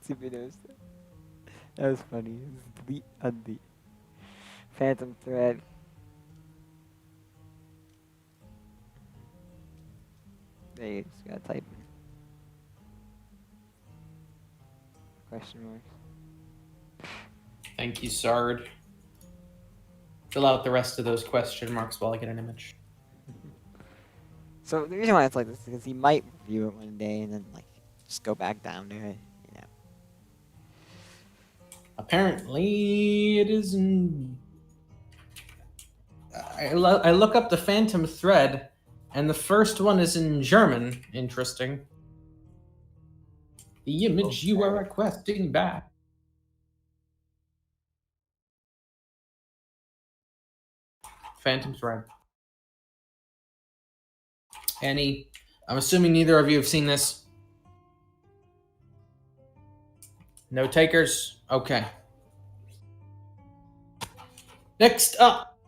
See videos. That was funny. Delete, undelete. Phantom Thread. There you just gotta type in. Question marks. Thank you, Sard. Fill out the rest of those question marks while I get an image. So the reason why it's like this is because he might review it one day and then like just go back down to it. You know. Apparently, it is in... I look up the Phantom Thread, and the first one is in German. Interesting. The image you are requesting back. Phantom Thread. Annie, I'm assuming neither of you have seen this. No takers? Okay. Next up.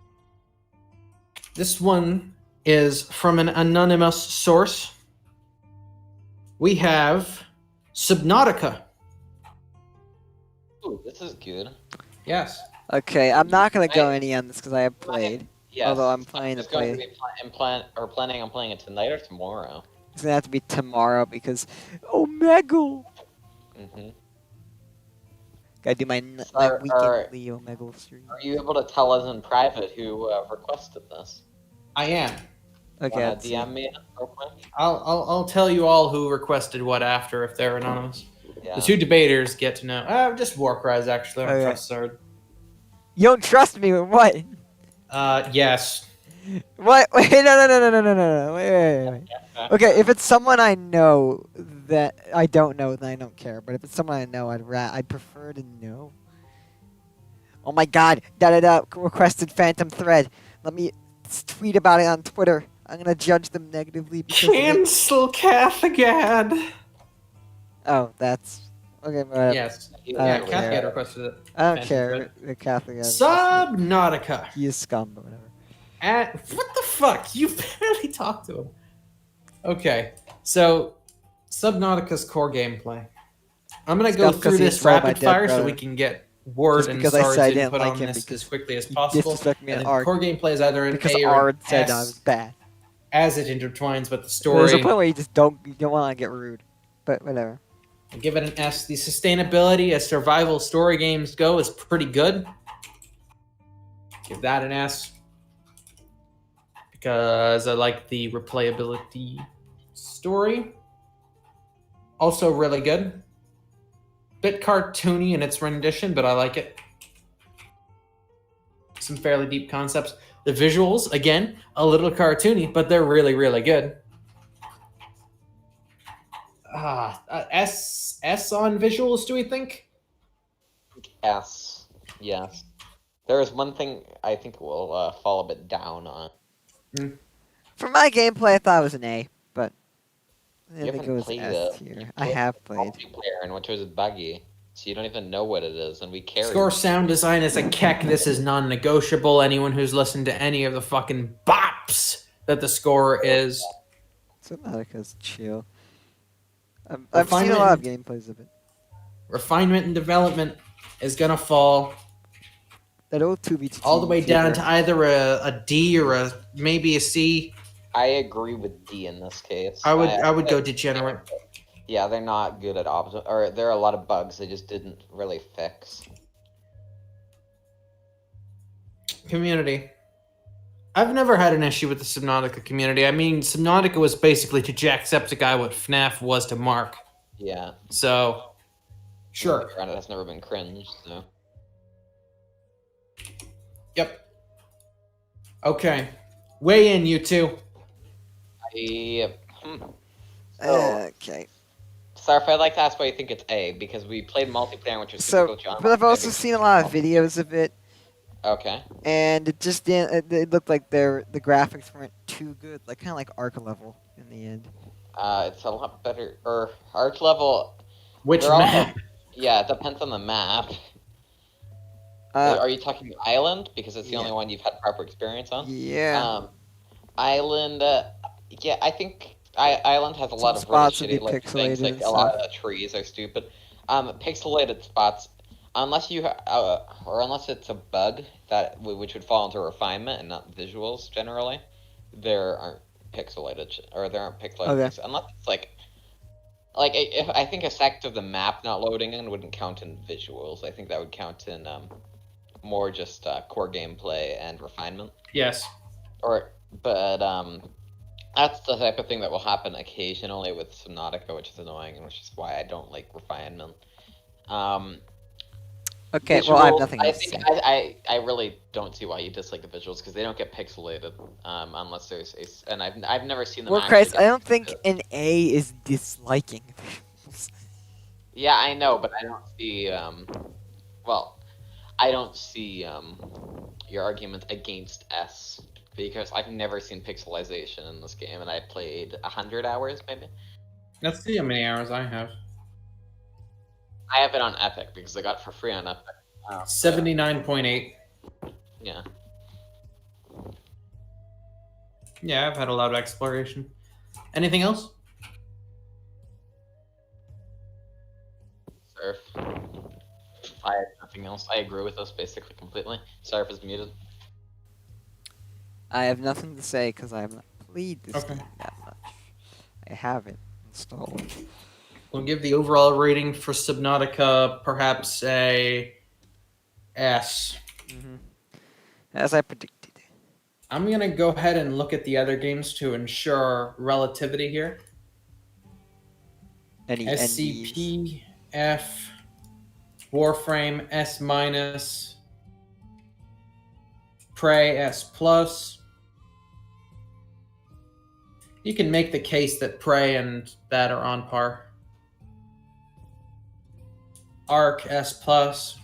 This one is from an anonymous source. We have Subnautica. Ooh, this is good. Yes. Okay, I'm not gonna go any on this because I have played. Yes. Although I'm planning to just going play. to be planning on playing it tonight or tomorrow. It's gonna have to be tomorrow because Omegle. Mm-hmm. Gotta do my Are- weekendly Omegle stream. Are you able to tell us in private who requested this? I am. Okay, Wanna let's see. DM me real quick? I'll tell you all who requested what after if they're anonymous. Yeah. The two debaters get to know. Just Warcries, actually. I don't Okay. trust Sard. You don't trust me with what? Yes. What? Wait, no. Wait. Okay, if it's someone I know that I don't know, then I don't care. But if it's someone I know, I'd prefer to know. Oh my God! Requested phantom thread. Let me tweet about it on Twitter. I'm gonna judge them negatively because of it. Cancel Cathagad. Oh, that's okay. But Yes. I Yeah, don't Cathagad care. requested it. I don't Phantom care. thread. The Catholic. Subnautica. He is scum, but whatever. What the fuck? You barely talked to him. Okay, so Subnautica's core gameplay. I'm gonna go Scum 'cause through he this insulted my rapid dead fire so brother. we can get Word Just and because I Sard's said I didn't input like on him this because as quickly as he possible. disrespected me And in then art. core gameplay is either an Because A or an Ard said I was S bad. as it intertwines with the There's a story. point where you just don't want to get rude, but whatever. I give it an S. The sustainability as survival story games go is pretty good. Give that an S. Because I like the replayability story. Also really good. Bit cartoony in its rendition, but I like it. Some fairly deep concepts. The visuals, again, a little cartoony, but they're really, really good. S on visuals, do we think? S. Yes. There is one thing I think we'll fall a bit down on. For my gameplay, I thought it was an A, but I You think it haven't was played S it. tier. I have played. Multiplayer, and which was buggy, so you don't even know what it is, and we carry. Score sound design is a keck. This is non-negotiable. Anyone who's listened to any of the fucking bops that the score is. Subnautica's chill. I've seen a lot of gameplays of it. Refinement and development is gonna fall That old 2v2 all the way down theater. to either a D or maybe a C. I agree with D in this case. I would go degenerate. Yeah, they're not good at or there are a lot of bugs they just didn't really fix. Community. I've never had an issue with the Subnautica community. I mean, Subnautica was basically to Jacksepticeye what FNAF was to Mark. Yeah. So, sure. It has never been cringe, so. Yep. Okay. Weigh in, you two. Okay. Sarf, I'd like to ask why you think it's A, because we played multiplayer, which was So, but I've also seen a lot of videos of it, Okay. and it just didn't. It looked like the graphics weren't too good, like kind of like Arc level in the end. It's a lot better, or Arch level. Which they're all- map? Yeah, it depends on the map. Are you talking Island? Because it's the only one you've had proper experience on? Yeah. Island, yeah, I think Island has a lot of really spots would be shitty like, pixelated things, like and a lot of the trees are stupid. Pixelated spots, unless you, or unless it's a bug that which would fall into refinement and not visuals generally, there aren't pixelated, or there aren't pixelated Okay. things, unless it's like if I think a sect of the map not loading in wouldn't count in visuals. I think that would count in more just core gameplay and refinement. Yes. But that's the type of thing that will happen occasionally with Subnautica, which is annoying, and which is why I don't like refinement. Okay. Visuals, Well, I have nothing I else to think say. I really don't see why you dislike the visuals, because they don't get pixelated unless there's a, and I've never seen them. Well, actually Christ, get I don't think pixelated. an A is disliking visuals. Yeah, I know, but I don't see well, I don't see your argument against S, because I've never seen pixelization in this game, and I played 100 hours maybe. Let's see how many hours I have. I have it on Epic because I got it for free on Epic. 79.8. Yeah. Yeah, I've had a lot of exploration. Anything else? Surf. I have nothing else. I agree with us basically completely. Surf is muted. I have nothing to say because I have not played this Okay. game that much. I have it installed. We'll give the overall rating for Subnautica perhaps a S. As I predicted. I'm going to go ahead and look at the other games to ensure relativity here. Any SCP, F, Warframe, S-. Prey S plus. You can make the case that Prey and that are on par. Arc S plus.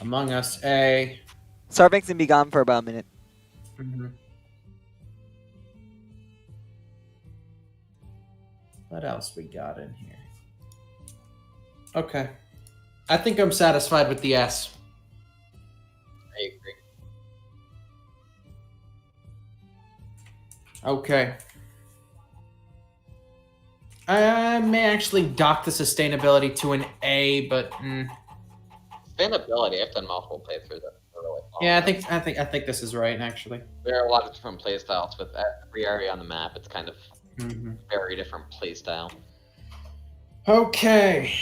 Among Us A. Sarfnic's gonna be gone for about a minute. Mm-hmm. What else we got in here? Okay. I think I'm satisfied with the S. I agree. Okay. I may actually dock the sustainability to an A, but Sustainability, I've done multiple playthroughs that are really fun. yeah, I think this is right actually. There are a lot of different playstyles with every area on the map. It's kind of Mm-hmm. very different playstyle. Okay,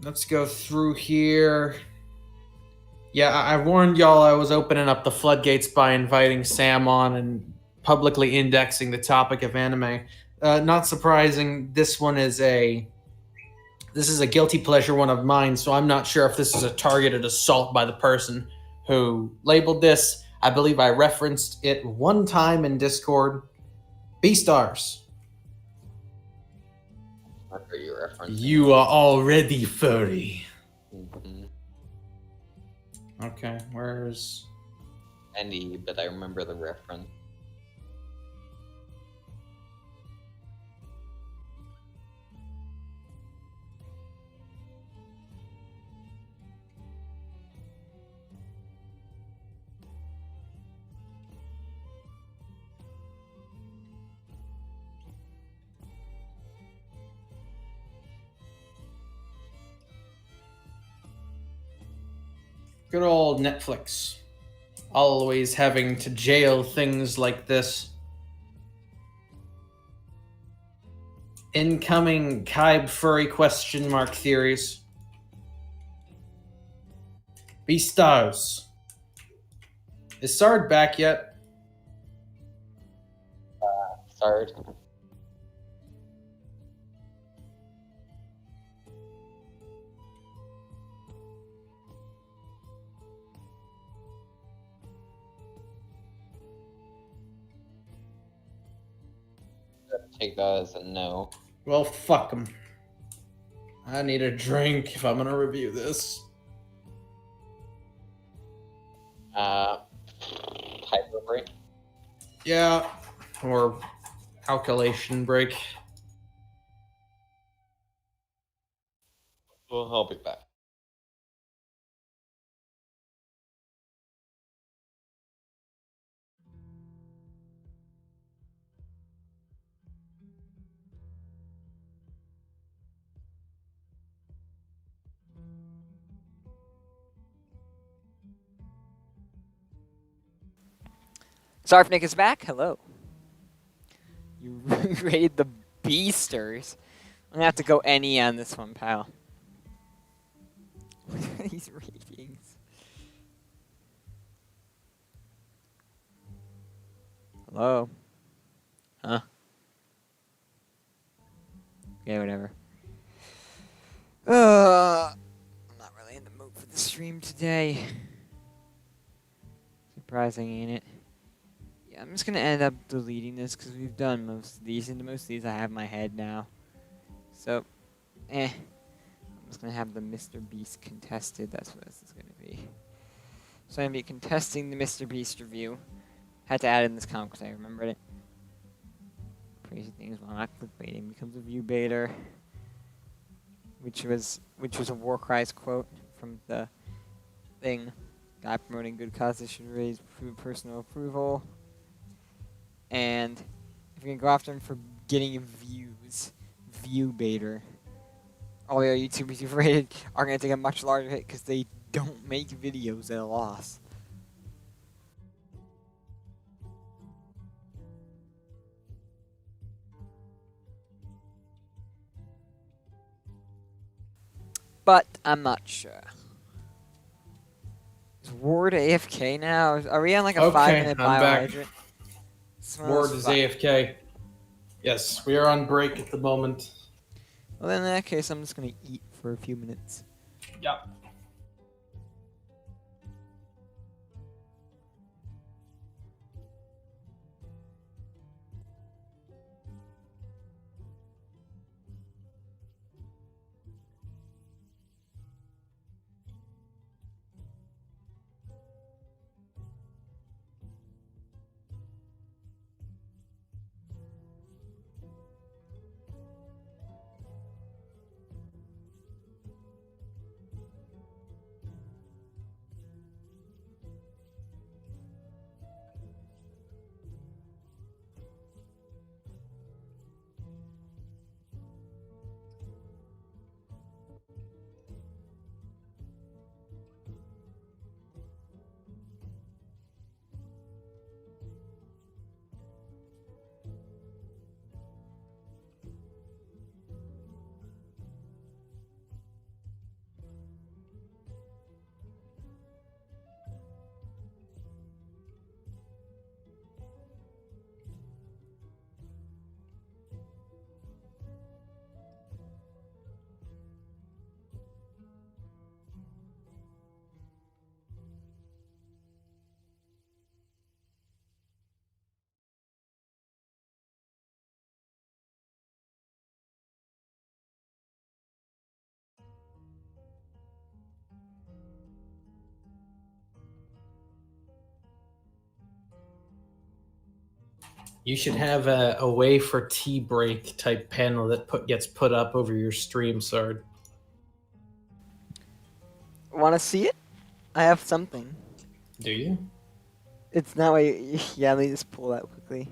let's go through here. Yeah, I warned y'all I was opening up the floodgates by inviting Sam on and publicly indexing the topic of anime. Not surprising, this is a guilty pleasure one of mine, so I'm not sure if this is a targeted assault by the person who labeled this. I believe I referenced it one time in Discord. Beastars. What are you referencing? You are already furry. Mhm. Okay, where's... Any, but I remember the reference. Good old Netflix. Always having to jail things like this. Incoming Kaib furry question mark theories. Beastars. Is Sard back yet? Sorry. Take that as a no. Well, fuck him. I need a drink if I'm gonna review this. Hyper break. Yeah, or calculation break. Well, I'll be back. Sarfnic is back. Hello. You rated the Beasters. I'm gonna have to go any on this one, pal. What are these ratings? Hello. Huh? Yeah, whatever. I'm not really in the mood for the stream today. Surprising, ain't it? Yeah, I'm just gonna end up deleting this because we've done most of these, and most of these I have in my head now. So, I'm just gonna have the Mr. Beast contested. That's what this is gonna be. So I'm gonna be contesting the Mr. Beast review. Had to add in this comment because I remembered it. Crazy things while not clickbaiting becomes a view baiter, which was a Warcry's quote from the thing. Guy promoting good causes should raise personal approval. And if we can go after him for getting views, view baiter. All the other YouTubers you've rated are going to take a much larger hit because they don't make videos at a loss. But I'm not sure. Is Ward AFK now? Are we on like a 5-minute I'm back. biohydrant? Ward is AFK. Yes, we are on break at the moment. Well, then in that case, I'm just gonna eat for a few minutes. Yep. You should have a way for tea break type panel that gets put up over your stream, Sard. Want to see it? I have something. Do you? It's not way. Yeah, let me just pull that quickly.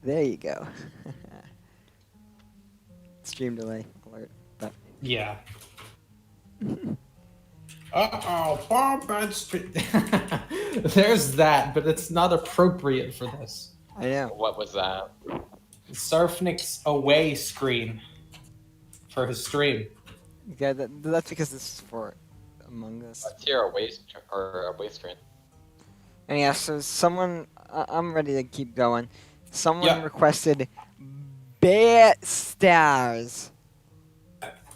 There you go. Stream delay alert. But Yeah. Uh-oh, Bob Street. There's that, but it's not appropriate for this. I know. What was that? Sarfnic's away screen for his stream. Yeah, that's because this is for Among Us. Let's hear a waste screen. And yeah, so someone, I'm ready to keep going. Someone Yeah. requested Beastars.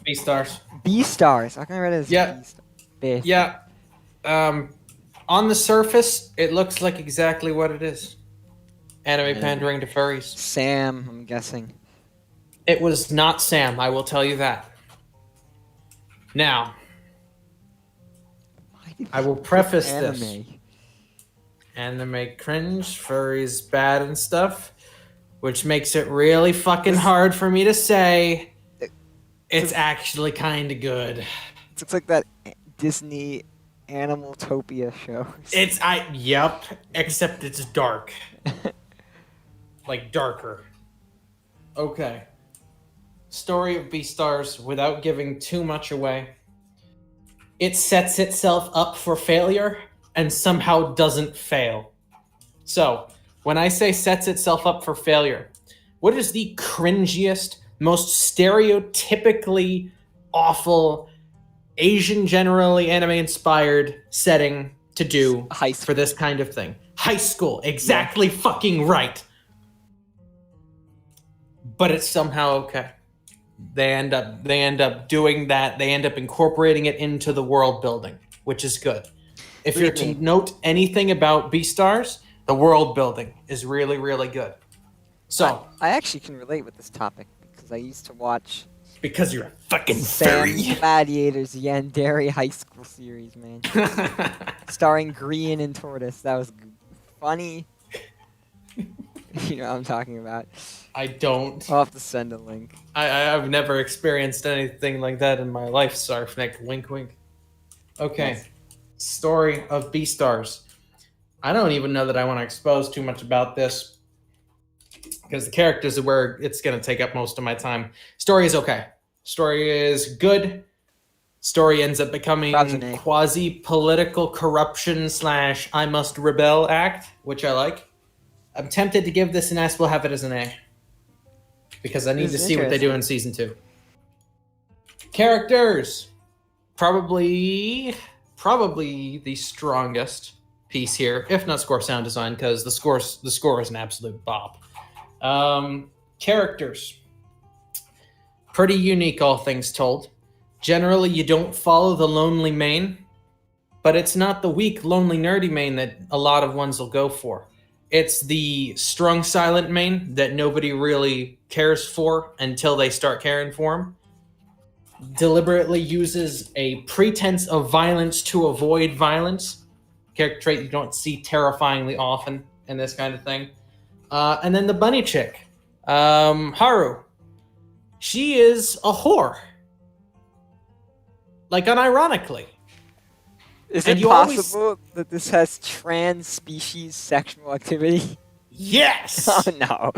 B-stars. Beastars. How can I read it as Yeah. Beastars? Yeah. On the surface, it looks like exactly what it is. Anime pandering to furries. Sam, I'm guessing. It was not Sam, I will tell you that. Now, Why did I will you put preface anime? this. Anime cringe, furries bad and stuff, which makes it really fucking hard for me to say. It's actually kind of good. It looks like that Disney Animaltopia show. Yep, except it's dark. Like darker. Okay. Story of Beastars, without giving too much away. It sets itself up for failure and somehow doesn't fail. So, when I say sets itself up for failure, what is the cringiest, most stereotypically awful, Asian generally anime-inspired setting to do High school. for this kind of thing? High school, exactly fucking right. But it's somehow okay. They end up doing that. They end up incorporating it into the world building, which is good. If you're to note anything about Beastars, the world building is really, really good. So I actually can relate with this topic because I used to watch because you're a fucking Sam furry. Gladiator's Yandere High School series, man. Starring Green and Tortoise. That was funny. You know what I'm talking about. I don't. I'll have to send a link. I've never experienced anything like that in my life, Sarfnic. Wink, wink. Okay. Yes. Story of Beastars. I don't even know that I want to expose too much about this because the characters are where it's going to take up most of my time. Story is okay. Story is good. Story ends up becoming quasi-political corruption / I must rebel act, which I like. I'm tempted to give this an S. We'll have it as an A. Because I need to see what they do in Season 2. Characters! Probably the strongest piece here, if not score sound design, because the score is an absolute bop. Characters. Pretty unique, all things told. Generally, you don't follow the lonely main, but it's not the weak, lonely, nerdy main that a lot of ones will go for. It's the strong, silent main that nobody really cares for until they start caring for him. Deliberately uses a pretense of violence to avoid violence. Character trait you don't see terrifyingly often in this kind of thing. And then the bunny chick, Haru. She is a whore. Like, unironically. Is And it you always- possible that this has trans-species sexual activity? Yes! Oh no,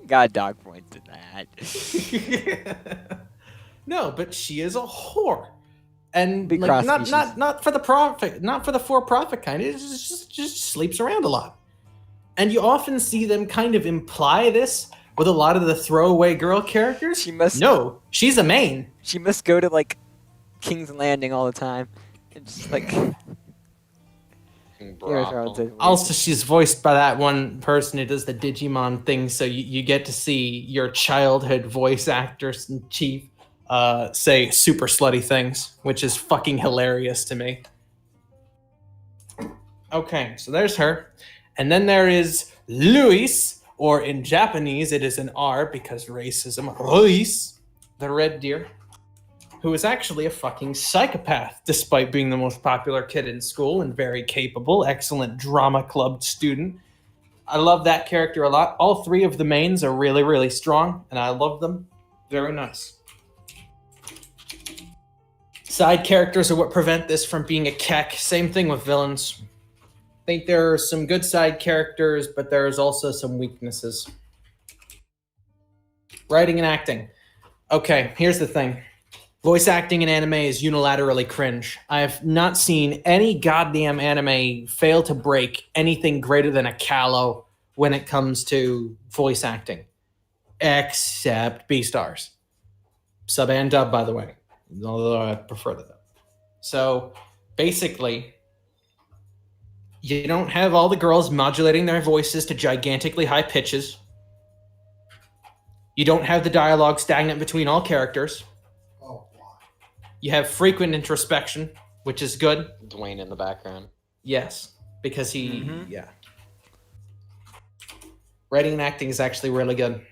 got dog points in that. No, but she is a whore, and Big like, cross not for the profit, not for the for-profit kind. It just sleeps around a lot, and you often see them kind of imply this with a lot of the throwaway girl characters. No, she's a main. She must go to like King's Landing all the time, and just like. Also, she's voiced by that one person who does the Digimon thing, so you get to see your childhood voice actors in chief say super slutty things, which is fucking hilarious to me. Okay, so there's her. And then there is Luis, or in Japanese it is an R because racism, Luis, the red deer, who is actually a fucking psychopath, despite being the most popular kid in school and very capable, excellent drama club student. I love that character a lot. All 3 of the mains are really, really strong, and I love them. Very nice. Side characters are what prevent this from being a kek. Same thing with villains. I think there are some good side characters, but there's also some weaknesses. Writing and acting. Okay, here's the thing. Voice acting in anime is unilaterally cringe. I have not seen any goddamn anime fail to break anything greater than a Callow when it comes to voice acting. Except Beastars. Sub and dub, by the way. Although I prefer the dub. So, basically, you don't have all the girls modulating their voices to gigantically high pitches. You don't have the dialogue stagnant between all characters. You have frequent introspection, which is good. Dwayne in the background. Yes, because yeah. Writing and acting is actually really good.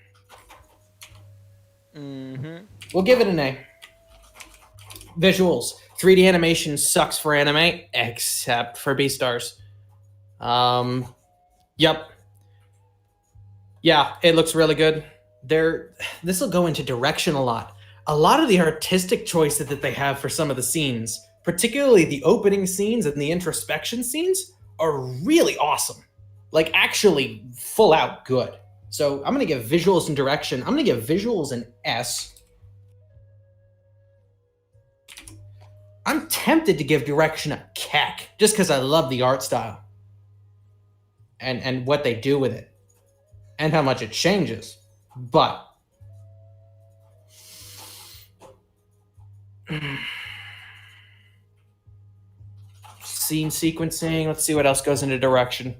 We'll give it an A. Visuals. 3D animation sucks for anime, except for Beastars. Yep. Yeah, it looks really good. This will go into direction a lot. A lot of the artistic choices that they have for some of the scenes, particularly the opening scenes and the introspection scenes, are really awesome. Like, actually full out good. So I'm going to give visuals and direction. I'm going to give visuals an S. I'm tempted to give direction a kek, just because I love the art style. And what they do with it. And how much it changes. But scene sequencing. Let's see what else goes into direction.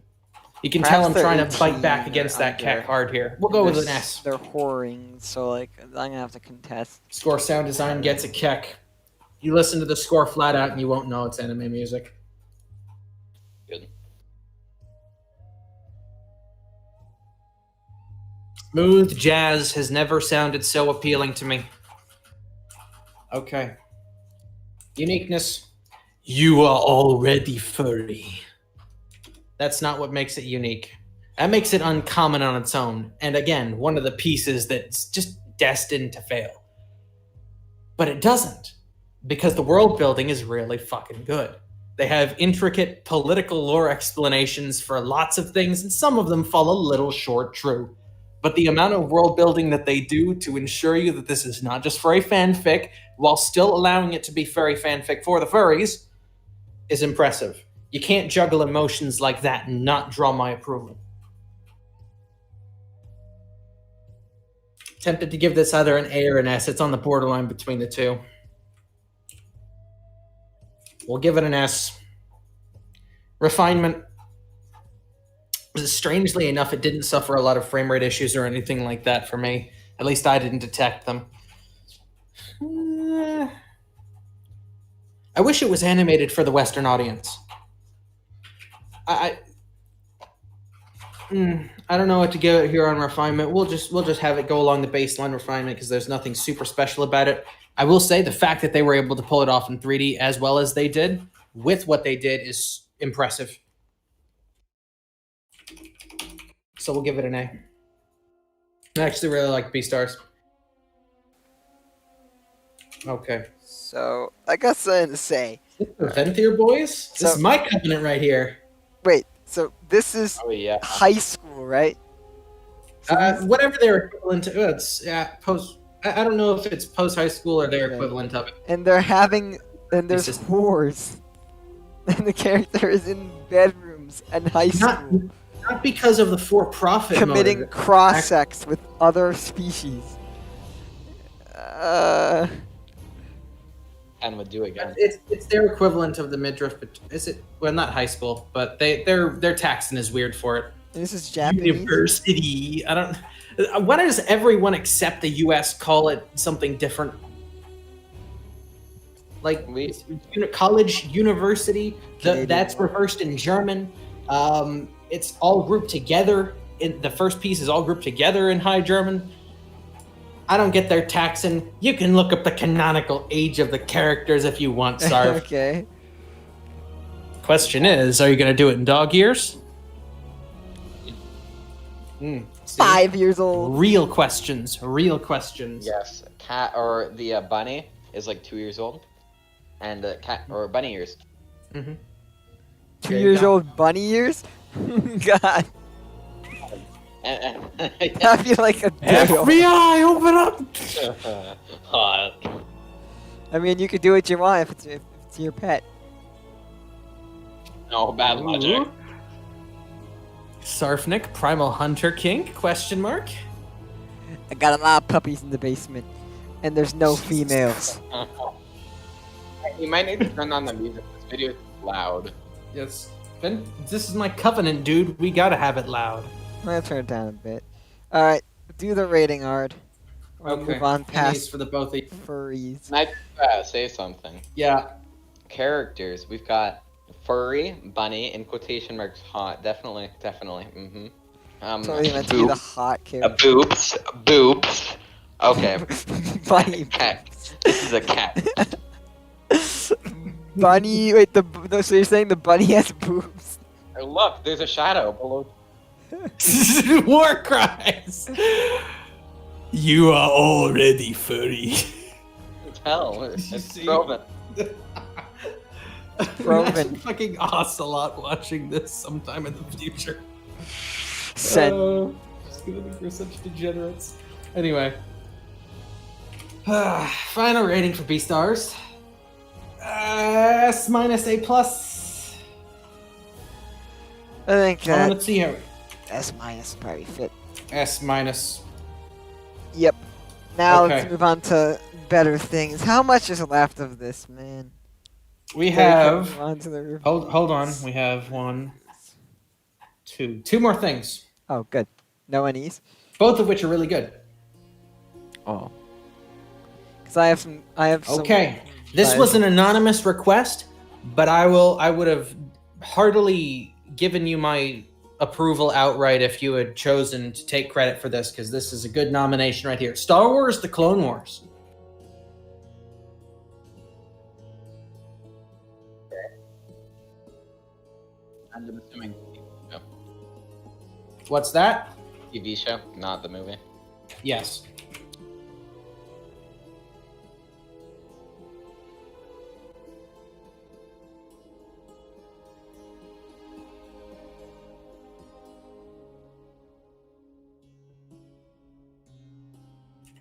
You can tell I'm trying to fight back against that cat hard here. We'll go with an S. They're whoring, so like I'm gonna have to contest. Score sound design gets a kek. You listen to the score flat out and you won't know it's anime music. Good. Smooth jazz has never sounded so appealing to me. Okay. Uniqueness. You are already furry. That's not what makes it unique. That makes it uncommon on its own. And again, one of the pieces that's just destined to fail. But it doesn't. Because the world building is really fucking good. They have intricate political lore explanations for lots of things, and some of them fall a little short, true. But the amount of world building that they do to ensure you that this is not just furry fanfic, while still allowing it to be furry fanfic for the furries, is impressive. You can't juggle emotions like that and not draw my approval. Tempted to give this either an A or an S. It's on the borderline between the two. We'll give it an S. Refinement. Strangely enough, it didn't suffer a lot of frame rate issues or anything like that for me. At least I didn't detect them. I wish it was animated for the Western audience. I don't know what to give it here on refinement. We'll just have it go along the baseline refinement because there's nothing super special about it. I will say the fact that they were able to pull it off in 3D as well as they did with what they did is impressive. So we'll give it an A. I actually really like Beastars. Okay. So I got something to say. Venthier boys? This is my covenant right here. Wait, so this is high school, right? So whatever their equivalent to it's post. I don't know if it's post high school or their equivalent of it. And there's whores, and the character is in bedrooms and high school. Not because of the for-profit committing cross-sex with other species. And would do again. It's their equivalent of the midriff, but is it? Well, not high school, but their taxing is weird for it. This is Japanese. University. I don't. Why does everyone except the U.S. call it something different? Like college, university. That's reversed in German. It's all grouped together. The first piece is all grouped together in High German. I don't get their taxing. You can look up the canonical age of the characters if you want, Sarv. Okay. Question is, are you going to do it in dog years? See? 5 years old. Real questions. Real questions. Yes, cat or the bunny is like 2 years old, and cat or bunny ears. Mm-hmm. 2 years old bunny years? God. I feel like a diddle. FBI, open up! I mean, you could do what you want if it's your pet. No, bad logic. Ooh. Sarfnic, Primal Hunter Kink? Question mark? I got a lot of puppies in the basement, and there's no females. You might need to turn on the music. This video is loud. Yes. Ben, this is my covenant, dude. We gotta have it loud. I'm gonna turn it down a bit. Alright, do the rating, Ard. We'll move on past for the both of you. furries. Can I say something? Yeah. Characters. We've got furry, bunny, in quotation marks, hot. Definitely. Mm-hmm. Totally meant to be the hot character. Boobs. Okay. Bunny. Cat. This is a cat. Bunny, wait, so you're saying the bunny has boobs? Look, there's a shadow below. War cries! You are already furry. Tell. It's see? Roman. Roman. Fucking Ocelot watching this sometime in the future. Send. Just gonna think we're such degenerates. Anyway. Final rating for B-stars. S minus A plus. I think that Let's see how. S minus probably fit. S minus. Yep. Now Okay. let's move on to better things. How much is left of this, man? We Move have. on to the Hold on. We have 1, 2. 2 more things. Oh, good. No NEs? Both of which are really good. Oh. Because I have some. Okay. This was an anonymous request, but I would have heartily given you my approval outright if you had chosen to take credit for this, because this is a good nomination right here. Star Wars: The Clone Wars. I'm assuming What's that? TV show, not the movie. Yes.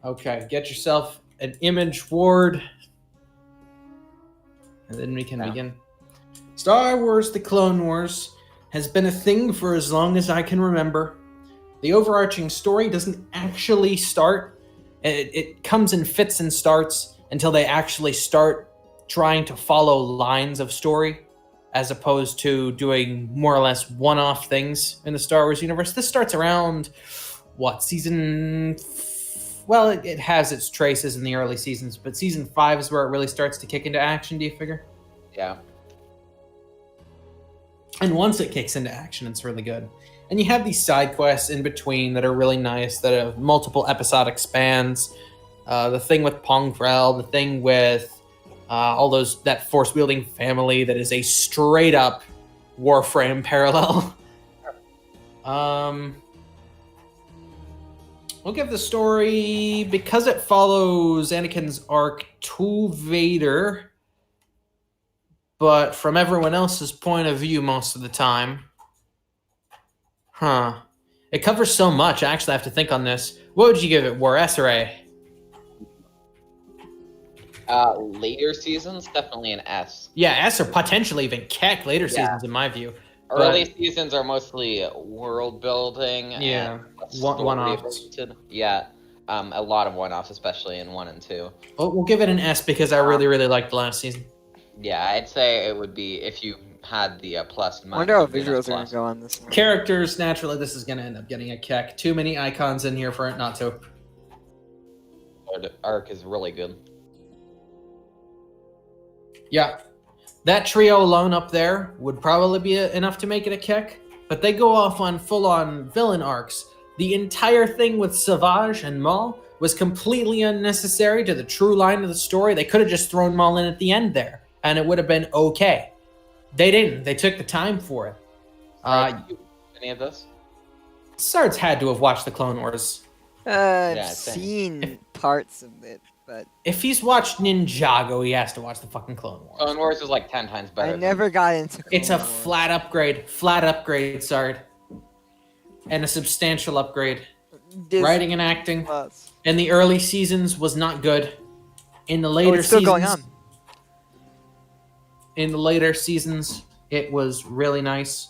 Okay, get yourself an image, Ward. And then we can begin. Star Wars: The Clone Wars has been a thing for as long as I can remember. The overarching story doesn't actually start. It comes in fits and starts until they actually start trying to follow lines of story, as opposed to doing more or less one-off things in the Star Wars universe. This starts around, season... Well, it has its traces in the early seasons, but season 5 is where it really starts to kick into action, do you figure? Yeah. And once it kicks into action, it's really good. And you have these side quests in between that are really nice, that have multiple episodic spans. The thing with Pongrel, the thing with that force-wielding family that is a straight-up Warframe parallel. We'll give the story, because it follows Anakin's arc to Vader, but from everyone else's point of view most of the time. Huh. It covers so much, I actually have to think on this. What would you give it, War, S or A? Later seasons, definitely an S. Yeah, S or potentially even Keck later seasons, in my view. Early seasons are mostly world building. Yeah, and one-offs. Yeah, a lot of one-offs, especially in 1 and 2. Well, we'll give it an S because I really, really liked the last season. Yeah, I'd say it would be if you had the plus. I wonder how visuals are going to go on this one. Characters, naturally, this is going to end up getting a Keck. Too many icons in here for it not to. The arc is really good. Yeah. That trio alone up there would probably be enough to make it a Keck, but they go off on full-on villain arcs. The entire thing with Savage and Maul was completely unnecessary to the true line of the story. They could have just thrown Maul in at the end there, and it would have been okay. They didn't. They took the time for it. Any of this? Sards had to have watched the Clone Wars. I've Yeah, same. seen parts of it, but If he's watched Ninjago, he has to watch the fucking Clone Wars. Clone Wars is like 10 times better. I never got into Clone It's a Wars. flat upgrade, Sard. And a substantial upgrade. Disney Writing and acting Plus. in the early seasons was not good. In the later Oh, it's still seasons, going on. in the later seasons, it was really nice.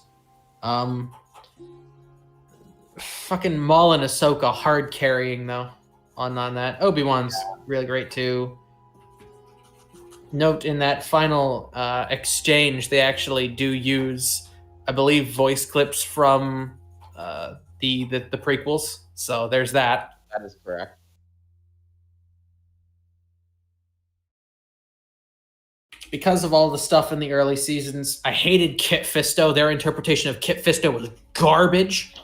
Fucking Maul and Ahsoka hard carrying though on that. Obi-Wan's really great too. Note in that final exchange, they actually do use, I believe, voice clips from the prequels. So there's that. That is correct. Because of all the stuff in the early seasons, I hated Kit Fisto. Their interpretation of Kit Fisto was garbage.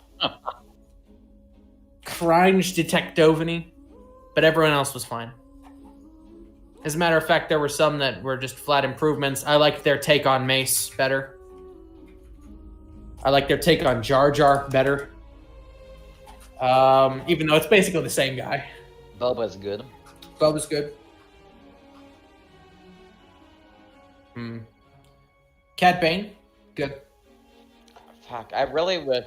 Cringe Detectivity, but everyone else was fine. As a matter of fact, there were some that were just flat improvements. I liked their take on Mace better. I liked their take on Jar Jar better. Even though it's basically the same guy. Boba's good. Boba's good. Cad Bane, good. Fuck, I really wish.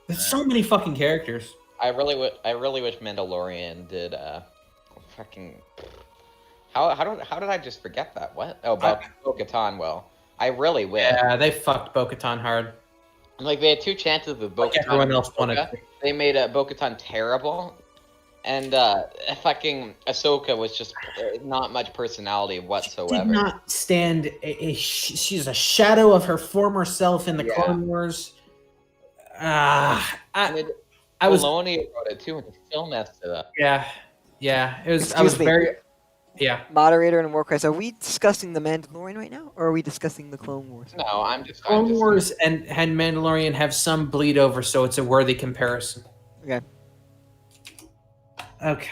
There's so many fucking characters. I really wish Mandalorian did. Fucking. How did I just forget that? What? Oh, Bo-Katan. Well, I really wish. Yeah, they fucked Bo-Katan hard. Like they had two chances with Bo-Katan. Like everyone else wanted to. They made Bo-Katan terrible, and fucking Ahsoka was just not much personality whatsoever. Did not stand. She's a shadow of her former self in the Clone Wars. I was. Filoni wrote it too, and he still messed it up. Yeah. It was. I Excuse was me. very. Yeah. Moderator and Warcry, are we discussing the Mandalorian right now, or are we discussing the Clone Wars? No, I'm just. Clone Wars and Mandalorian have some bleed over, so it's a worthy comparison. Okay.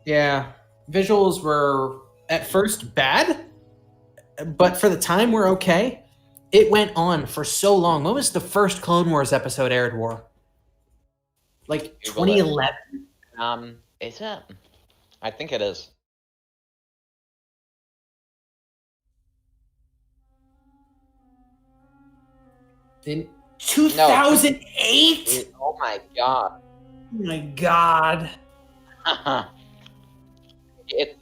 Yeah. Visuals were at first bad, but for the time were okay. It went on for so long. When was the first Clone Wars episode aired, War? Like 2011? Is it? I think it is. In 2008? Oh my god. Oh my god. It's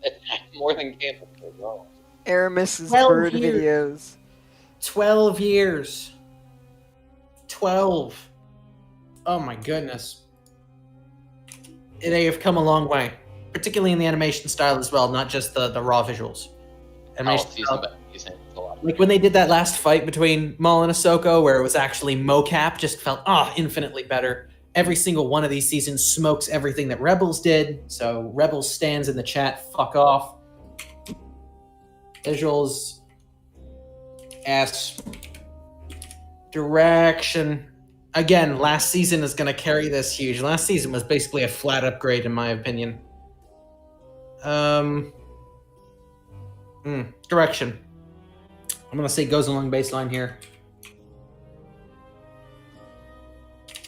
more than Game of Thrones. Aramis's 12 bird years. videos. 12 years. 12. Oh my goodness. They have come a long way, particularly in the animation style as well, not just the raw visuals. Animation style. Like when they did that last fight between Maul and Ahsoka, where it was actually mocap, just felt infinitely better. Every single one of these seasons smokes everything that Rebels did. So Rebels stands in the chat, fuck off. Visuals, ass, direction. Again, last season is going to carry this huge. Last season was basically a flat upgrade, in my opinion. Direction. I'm going to say goes along baseline here.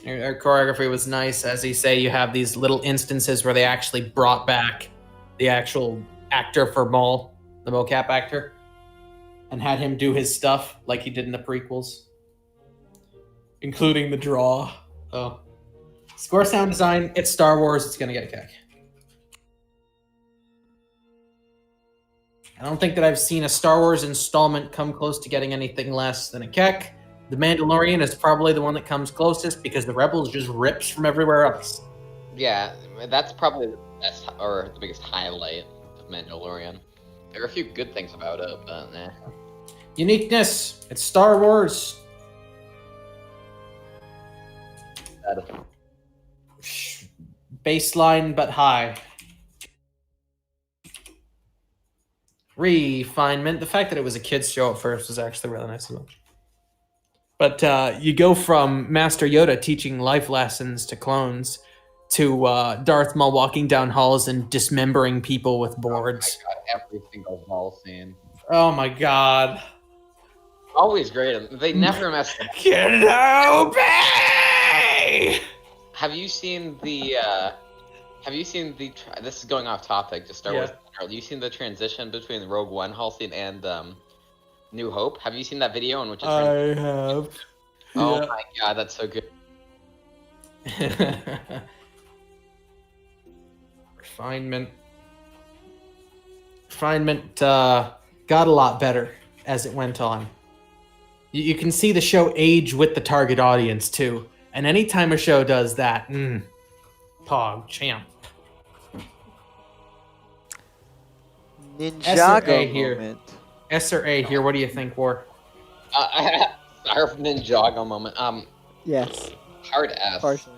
Our choreography was nice. As you say, you have these little instances where they actually brought back the actual actor for Maul, the mocap actor, and had him do his stuff like he did in the prequels, including the draw. Oh. Score sound design, it's Star Wars, it's going to get a kick. I don't think that I've seen a Star Wars installment come close to getting anything less than a kick. The Mandalorian is probably the one that comes closest because the Rebels just rips from everywhere else. Yeah, that's probably the best or the biggest highlight of Mandalorian. There are a few good things about it, but Uniqueness, it's Star Wars. Baseline but high. Refinement. The fact that it was a kid's show at first was actually really nice as well. But you go from Master Yoda teaching life lessons to clones to Darth Maul walking down halls and dismembering people with boards. Oh my god, every single Maul scene. Oh my god. Always great. They never mess up. Kenobi! die. Have you seen the? This is going off topic. Just Star Wars. Have you seen the transition between Rogue One halting and New Hope? Have you seen that video in which it's I have. Oh my god, that's so good. Refinement got a lot better as it went on. You can see the show age with the target audience too. And anytime a show does that, Pog champ. Ninjago here. moment. S or A here, what do you think, War? Our Ninjago moment. Yes. Hard S. Partially.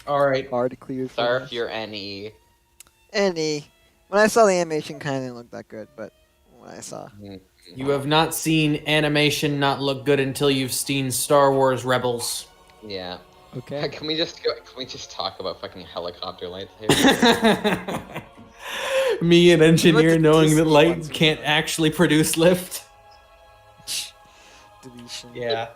All right. Hard to clear. Sarf, you're NE. Any. When I saw the animation, kind of didn't look that good, but when I saw. You have not seen animation not look good until you've seen Star Wars Rebels. Yeah. Okay. Can we just talk about fucking helicopter lights here? Me, an engineer, the knowing Disney that light ones. can't actually produce lift. Deletion. Yeah.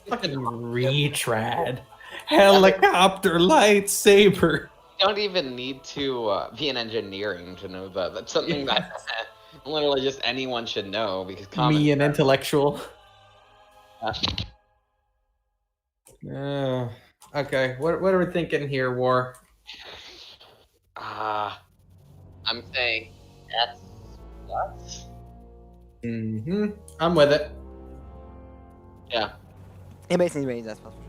Fucking retrad. Helicopter lightsaber. Don't even need to be in engineering to know that. That's something that literally just anyone should know because Me, an intellectual. Yeah. Okay, what are we thinking here, War? I'm saying that's I'm with it. yeah. Animation ratings, that's possible.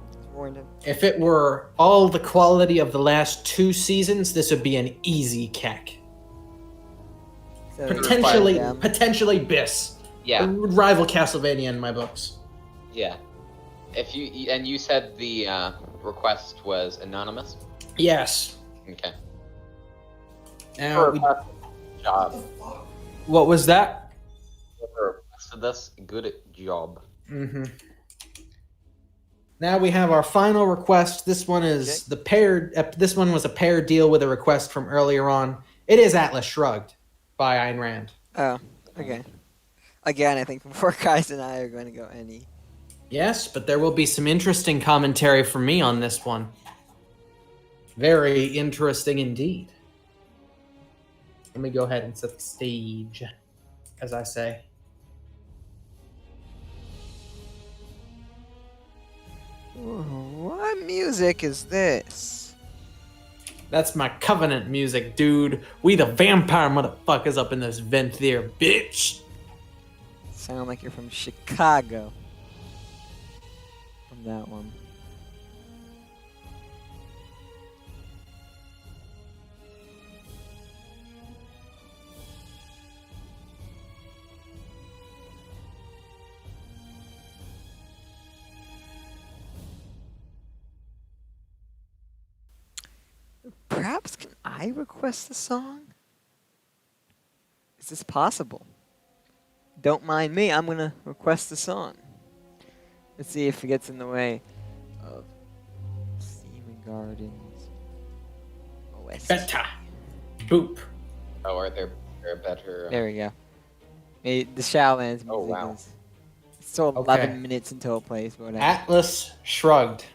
It's warranted. If it were all the quality of the last 2 seasons, this would be an easy keck. So, Potentially Biss. Yeah. It would rival Castlevania in my books. Yeah. If you said the request was anonymous. Yes. Okay. Now, Job. what was that? Whoever requested this, good job. Now we have our final request. This one is the paired. This one was a pair deal with a request from earlier on. It is Atlas Shrugged by Ayn Rand. Oh, okay. Again, I think before guys and I are going to go any. Yes, but there will be some interesting commentary from me on this one. Very interesting indeed. Let me go ahead and set the stage, as I say. What music is this? That's my Covenant music, dude. We the vampire motherfuckers up in this vent there, bitch. Sound like you're from Chicago. From that one. Perhaps can I request a song? Is this possible? Don't mind me, I'm gonna request a song. Let's see if it gets in the way of Steven Gardens OST. Beta. Boop. Oh, are there better? There we go. The Shadowlands music Oh, wow. is still Okay. 11 minutes until it plays, but whatever. Atlas Shrugged.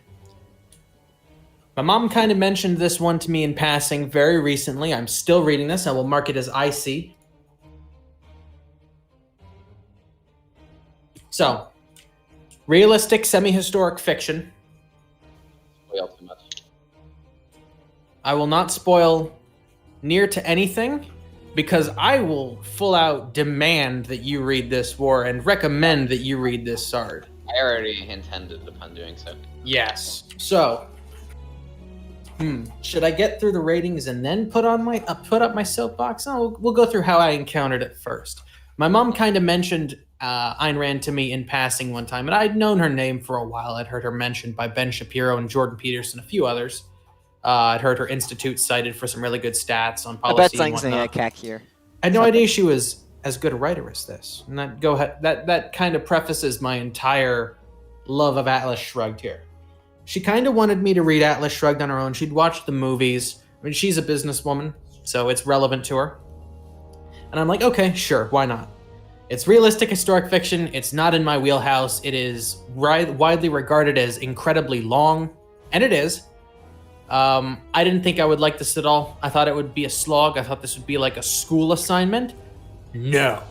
My mom kind of mentioned this one to me in passing very recently. I'm still reading this. I will mark it as icy. So, realistic semi-historic fiction. Spoil too much. I will not spoil near to anything because I will full out demand that you read this, War, and recommend that you read this, Sard. I already intended upon doing so. Yes. So, should I get through the ratings and then put up my soapbox? No, we'll go through how I encountered it first. My mom kind of mentioned Ayn Rand to me in passing one time, and I'd known her name for a while. I'd heard her mentioned by Ben Shapiro and Jordan Peterson, a few others. I'd heard her institute cited for some really good stats on policy. I bet and something's whatnot. a cack here. I had no idea she was as good a writer as this. And that kind of prefaces my entire love of Atlas Shrugged here. She kind of wanted me to read Atlas Shrugged on her own. She'd watched the movies. I mean, she's a businesswoman, so it's relevant to her. And I'm like, okay, sure, why not? It's realistic historic fiction. It's not in my wheelhouse. It is widely regarded as incredibly long, and it is. I didn't think I would like this at all. I thought it would be a slog. I thought this would be like a school assignment. No,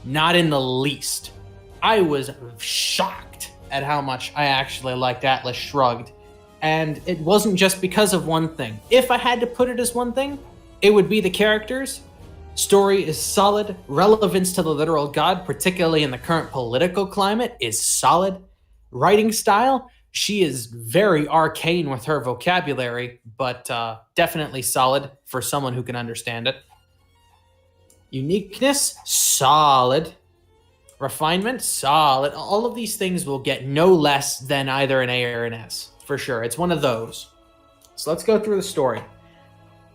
not in the least. I was shocked at how much I actually liked Atlas Shrugged. And it wasn't just because of one thing. If I had to put it as one thing, it would be the characters. Story is solid. Relevance to the literal god, particularly in the current political climate, is solid. Writing style, she is very arcane with her vocabulary, but definitely solid for someone who can understand it. Uniqueness, solid. Refinement, solid. All of these things will get no less than either an A or an S, for sure. It's one of those. So let's go through the story.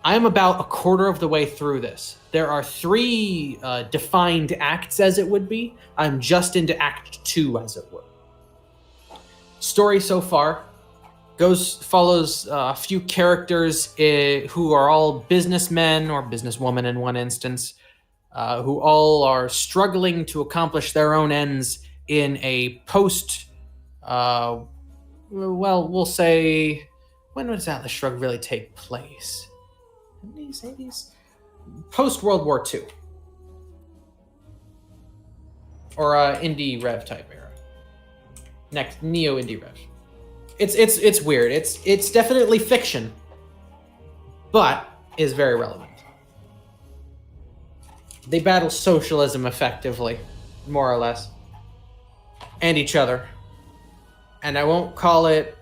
I am about a quarter of the way through this. There are 3 defined acts, as it would be. I'm just into Act 2, as it were. Story so far follows a few characters who are all businessmen or businesswomen in one instance, who all are struggling to accomplish their own ends in a we'll say, when does Atlas Shrugged really take place? 70s, 80s? Post-World War II. Or indie rev type era. Next, neo-indie rev. It's weird. It's definitely fiction, but is very relevant. They battle socialism effectively, more or less, and each other. And I won't call it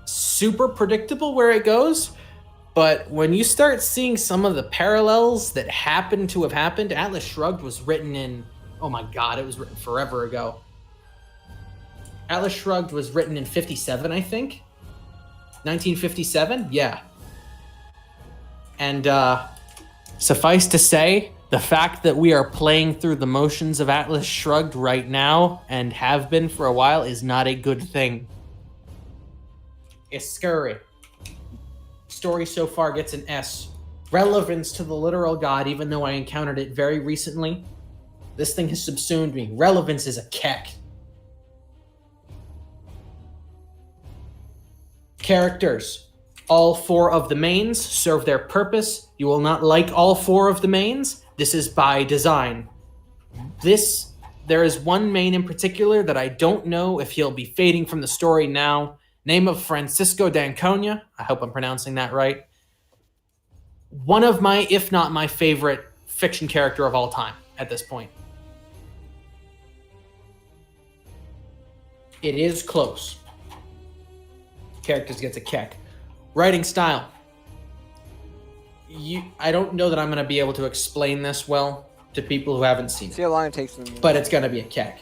super predictable where it goes, but when you start seeing some of the parallels that happen to have happened, Atlas Shrugged was written in, oh my god, it was written forever ago. Atlas Shrugged was written in 57, I think. 1957? Yeah. And suffice to say, the fact that we are playing through the motions of Atlas Shrugged right now, and have been for a while, is not a good thing. It's scary. Story so far gets an S. Relevance to the literal god, even though I encountered it very recently. This thing has subsumed me. Relevance is a keck. Characters. All 4 of the mains serve their purpose. You will not like all 4 of the mains. This is by design. There is one main in particular that I don't know if he'll be fading from the story now. Name of Francisco d'Anconia. I hope I'm pronouncing that right. One of my, if not my favorite fiction character of all time at this point. It is close. Characters gets a keck. Writing style. I don't know that I'm going to be able to explain this well to people who haven't seen it. See how long it takes them. But it's going to be a keck.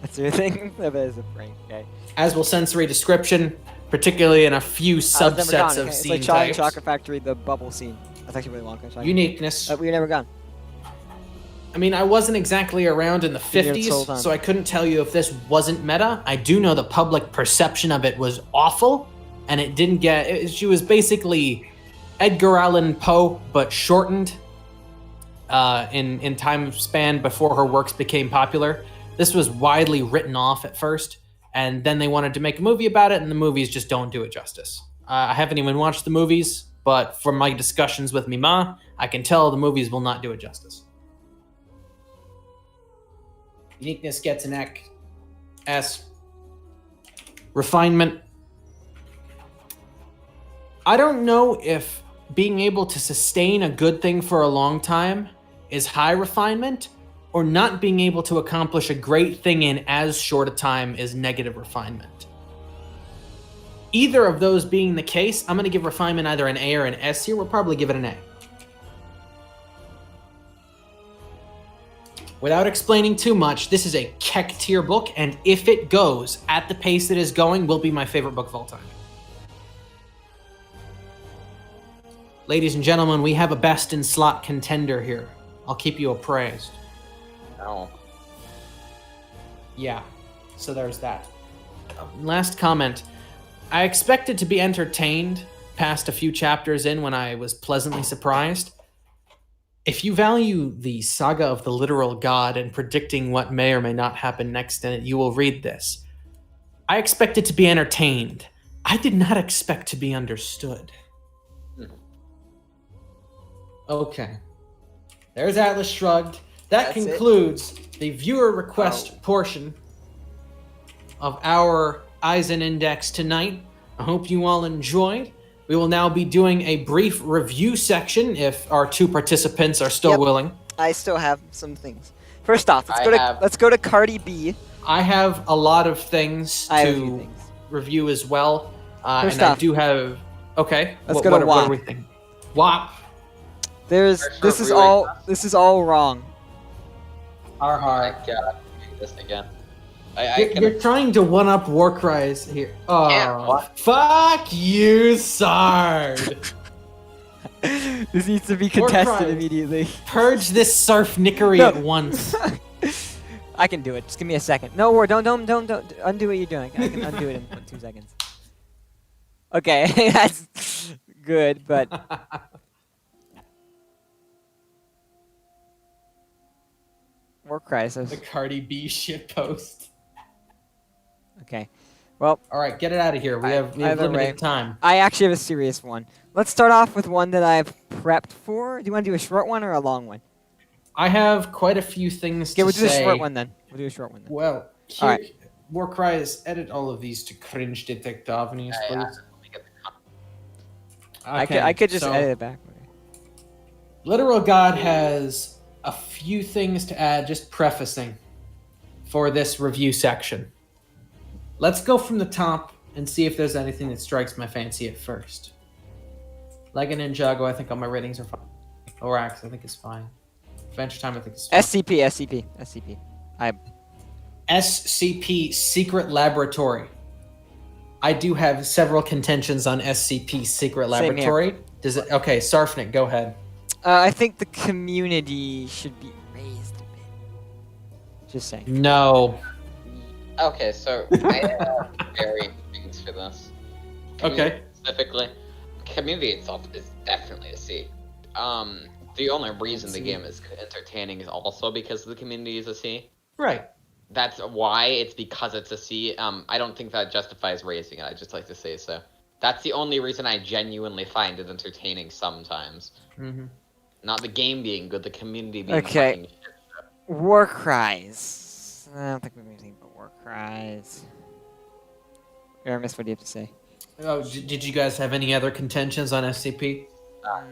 That's your thing? That is a prank, okay. As will sensory description, particularly in a few subsets of scene it's like Charlie types. Chocolate Factory, the bubble scene. That's actually really long. Uniqueness. We've never gone. I mean, I wasn't exactly around in the 50s, so I couldn't tell you if this wasn't meta. I do know the public perception of it was awful, and it didn't get... She was basically Edgar Allan Poe, but shortened in time span before her works became popular. This was widely written off at first, and then they wanted to make a movie about it, and the movies just don't do it justice. I haven't even watched the movies, but from my discussions with Mima, I can tell the movies will not do it justice. Uniqueness gets an S. Refinement. I don't know if being able to sustain a good thing for a long time is high refinement, or not being able to accomplish a great thing in as short a time is negative refinement. Either of those being the case, I'm going to give refinement either an A or an S here. We'll probably give it an A. Without explaining too much, this is a Keck tier book, and if it goes at the pace it is going, will be my favorite book of all time. Ladies and gentlemen, we have a best in slot contender here. I'll keep you appraised. Oh. Yeah, so there's that. Last comment. I expected to be entertained past a few chapters in when I was pleasantly surprised. If you value the saga of the literal god and predicting what may or may not happen next in it, you will read this. I expected to be entertained. I did not expect to be understood. Okay. There's Atlas Shrugged. That That's concludes the viewer request portion of our Eisen Index tonight. I hope you all enjoyed. We will now be doing a brief review section if our two participants are still willing. I still have some things. First off, let's go to Cardi B. I have a lot of things I have a few to things. review as well. First and I off, do have... Okay. let's go to what WAP. are we thinking? WAP. This is all wrong. Oh my god, this again. You're trying to one-up Warcries here. Oh, what? fuck you, Sard. This needs to be contested immediately. Purge this Sarfnickery at once. I can do it. Just give me a second. No, don't undo what you're doing. I can undo it in 2 seconds. Okay, that's good, but War Crisis. The Cardi B shitpost. Okay, well. All right, get it out of here. We have limited time. I actually have a serious one. Let's start off with one that I've prepped for. Do you want to do a short one or a long one? I have quite a few things to say. Okay, we'll do a short one then. Well, all right. Warcries, edit all of these to cringe detectives, please. I could just edit it back. Literal God has a few things to add, just prefacing for this review section. Let's go from the top and see if there's anything that strikes my fancy at first. Lega Ninjago, I think all my ratings are fine. Orax, I think is fine. Adventure Time, I think is fine. SCP. SCP Secret Laboratory. I do have several contentions on SCP Secret Laboratory. Does it? Okay, Sarfnic, go ahead. I think the community should be raised a bit. Just saying. No. Okay, so I have very things for this. Okay. Specifically, community itself is definitely a C. The only reason the game is entertaining is also because the community is a C. Right. That's why it's because it's a C. I don't think that justifies raising it. I just like to say so. That's the only reason I genuinely find it entertaining sometimes. Mm-hmm. Not the game being good, the community being okay. fucking shit. War Cries. I don't think we have anything but War Cries. Aramis, what do you have to say? Oh, did you guys have any other contentions on SCP?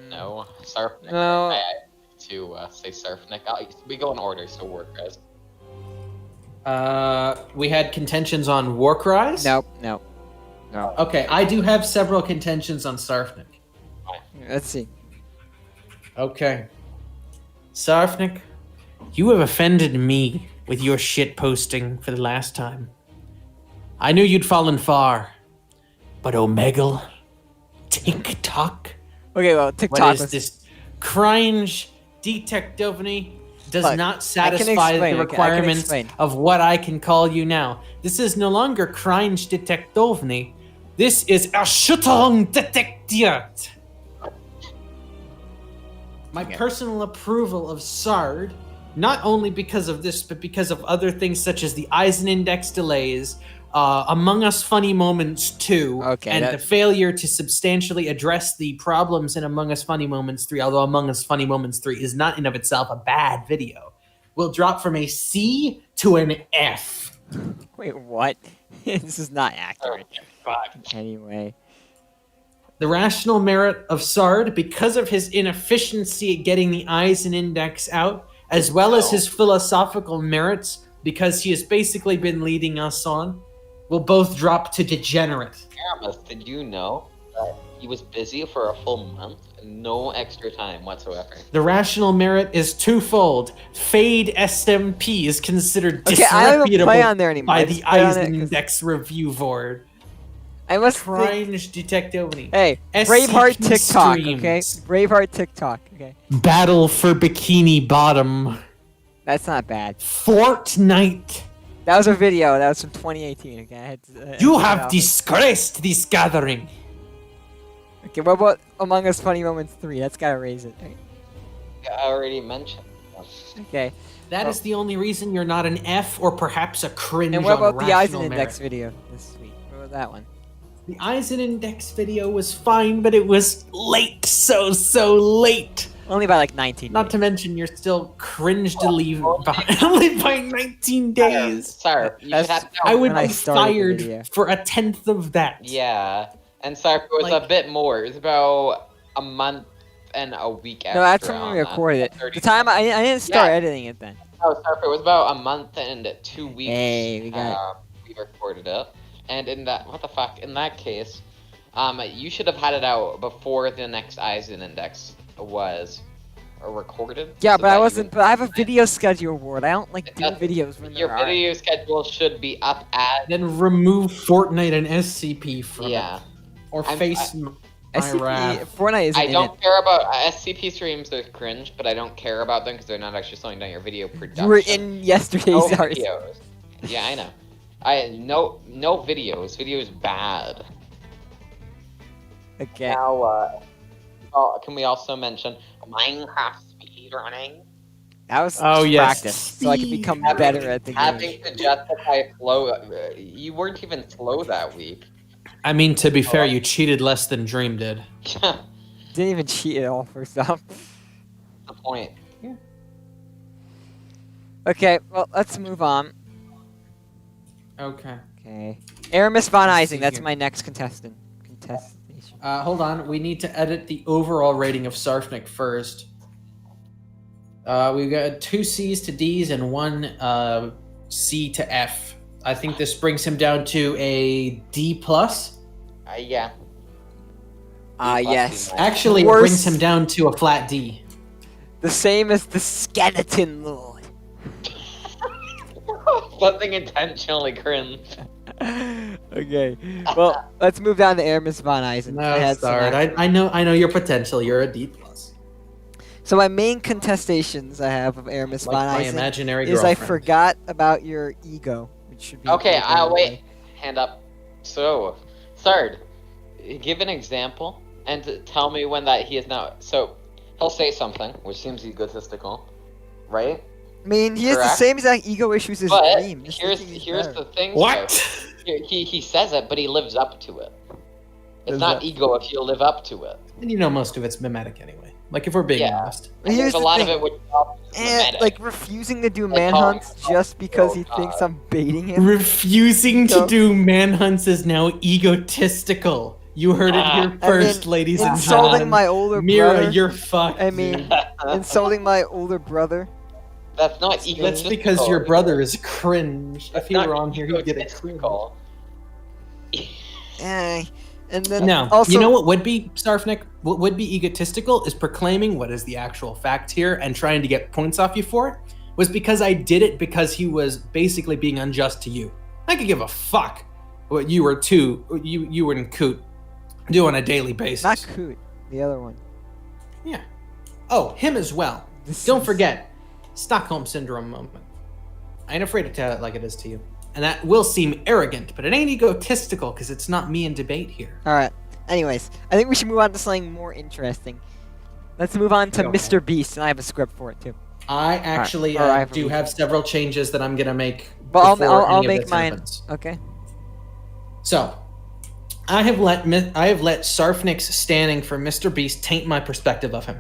No. Sarfnic. No. I to say Sarfnic. We go in order, so War Cries. We had contentions on Warcries? No. Okay, I do have several contentions on Sarfnic. Let's see. Okay. Sarfnic, you have offended me with your shit posting for the last time. I knew you'd fallen far, but Omegle, TikTok. Okay, well, TikTok. What is this? Cringe detectivity does not satisfy the requirements of what I can call you now. This is no longer cringe detectivity. This is Erschütterung detektiert. My personal approval of Sard, not only because of this, but because of other things such as the Eisen Index delays, Among Us Funny Moments 2, and the failure to substantially address the problems in Among Us Funny Moments 3, although Among Us Funny Moments 3 is not in of itself a bad video, will drop from a C to an F. Wait, what? This is not accurate. Anyway. The rational merit of Sard, because of his inefficiency at getting the Eisen Index out, as well as his philosophical merits, because he has basically been leading us on, will both drop to degenerate. Aramis, did you know that he was busy for a full month and no extra time whatsoever? The rational merit is twofold. Fade SMP is considered disreputable by the Eisen Index review board. I must cringe detectivity. Hey, Braveheart TikTok, okay? Braveheart TikTok, okay? Battle for Bikini Bottom. That's not bad. Fortnite. That was a video. That was from 2018. Okay. You have disgraced this gathering. Okay, what about Among Us Funny Moments 3? That's gotta raise it. Right? I already mentioned. Okay. That is the only reason you're not an F or perhaps a cringe And what on about the Eisen rational Index merit. video this week? What about that one? The Eisen Index video was fine, but it was late, so late. Only by like 19 Not days. to mention, you're still cringe to leave behind only by 19 days. Sarf, you should That's- have to I would When I be started the video. fired for a tenth of that. Yeah, and Sarf, it was a Like- bit more. It was about a month and a week No, that's extra when on we that. recorded it. 30 The time I didn't start Yeah. editing it then. Oh, Sarf, it was about a month and 2 weeks. Hey, we got we recorded it, and in that, what the fuck? In that case, you should have had it out before the next Eisen Index was recorded. Yeah, so but I that you wasn't. But I have a video schedule board. I don't like do That's- videos when Your there are. video schedule should be up at Then remove Fortnite and SCP from yeah. it. Or I'm- face my wrath. Fortnite isn't I in don't it. care about SCP streams. They're cringe, but I don't care about them because they're not actually slowing down your video production. You were in yesterday's no ours. videos. Yeah, I know. No videos. Videos bad. Okay. Now, can we also mention Minecraft speedrunning? That was Oh, just yes. practice, so I could become Having- better at the game. Having to justify slow. You weren't even slow that week. I mean, to be fair, you cheated less than Dream did. Didn't even cheat at all. First off. The point. Okay. Well, let's move on. Okay. Okay. Aramis von Let's Eisen. see That's here. my next contestation. Hold on. We need to edit the overall rating of Sarfnic first. We've got 2 C's to D's and 1 C to F. I think this brings him down to a D plus. Yeah. Yes. Actually, it Worse. brings him down to a flat D. The same as the Skeleton Lord. Something intentionally cringe. Okay. Well, let's move down to Aramis von Eisen. I No, had some sorry. action. I know your potential. You're a D plus. So my main contestations I have of Aramis Like von my Eisen imaginary is I girlfriend. forgot about your ego, which should be Okay, okay, wait. Hand up. So, third, give an example and tell me when that he is now. So, he'll say something, which seems egotistical, right? I mean, he has the Correct. same exact ego issues as But Dream. Just here's thinking he's here's better. the thing. What? though. He says it, but he lives up to it. It's Lives not up. ego if you live up to it. And you know most of it's mimetic anyway. Like if we're being Yeah. honest. But here's There's a the lot thing. of it which is And mimetic. like refusing to do Like, manhunts oh, just because he oh, thinks God. I'm baiting him. Refusing to So- do manhunts is now egotistical. You heard it here I first, mean, ladies and insulting gentlemen. my older Mira, brother. you're fucked. I mean, insulting my older brother. That's not That's egotistical. That's because your brother is cringe. That's If he were not on here, he'd get a cringe. egotistical. Eh. And then Now, also, you know what would be, Sarfnic? What would be egotistical is proclaiming what is the actual fact here and trying to get points off you for it. Was because I did it because he was basically being unjust to you. I could give a fuck what you and Coot do on a daily basis. not Coot, the other one. Yeah. Oh, him as well. Don't forget, Stockholm Syndrome moment. I ain't afraid to tell it like it is to you. And that will seem arrogant, but it ain't egotistical because it's not me in debate here. All right. Anyways, I think we should move on to something more interesting. Let's move on to Okay. Mr. Beast, and I have a script for it too. I actually All right, do have several changes that I'm gonna make. But I'll before any of make this mine. happens. Okay. So, I have let Sarfnic's standing for Mr. Beast taint my perspective of him.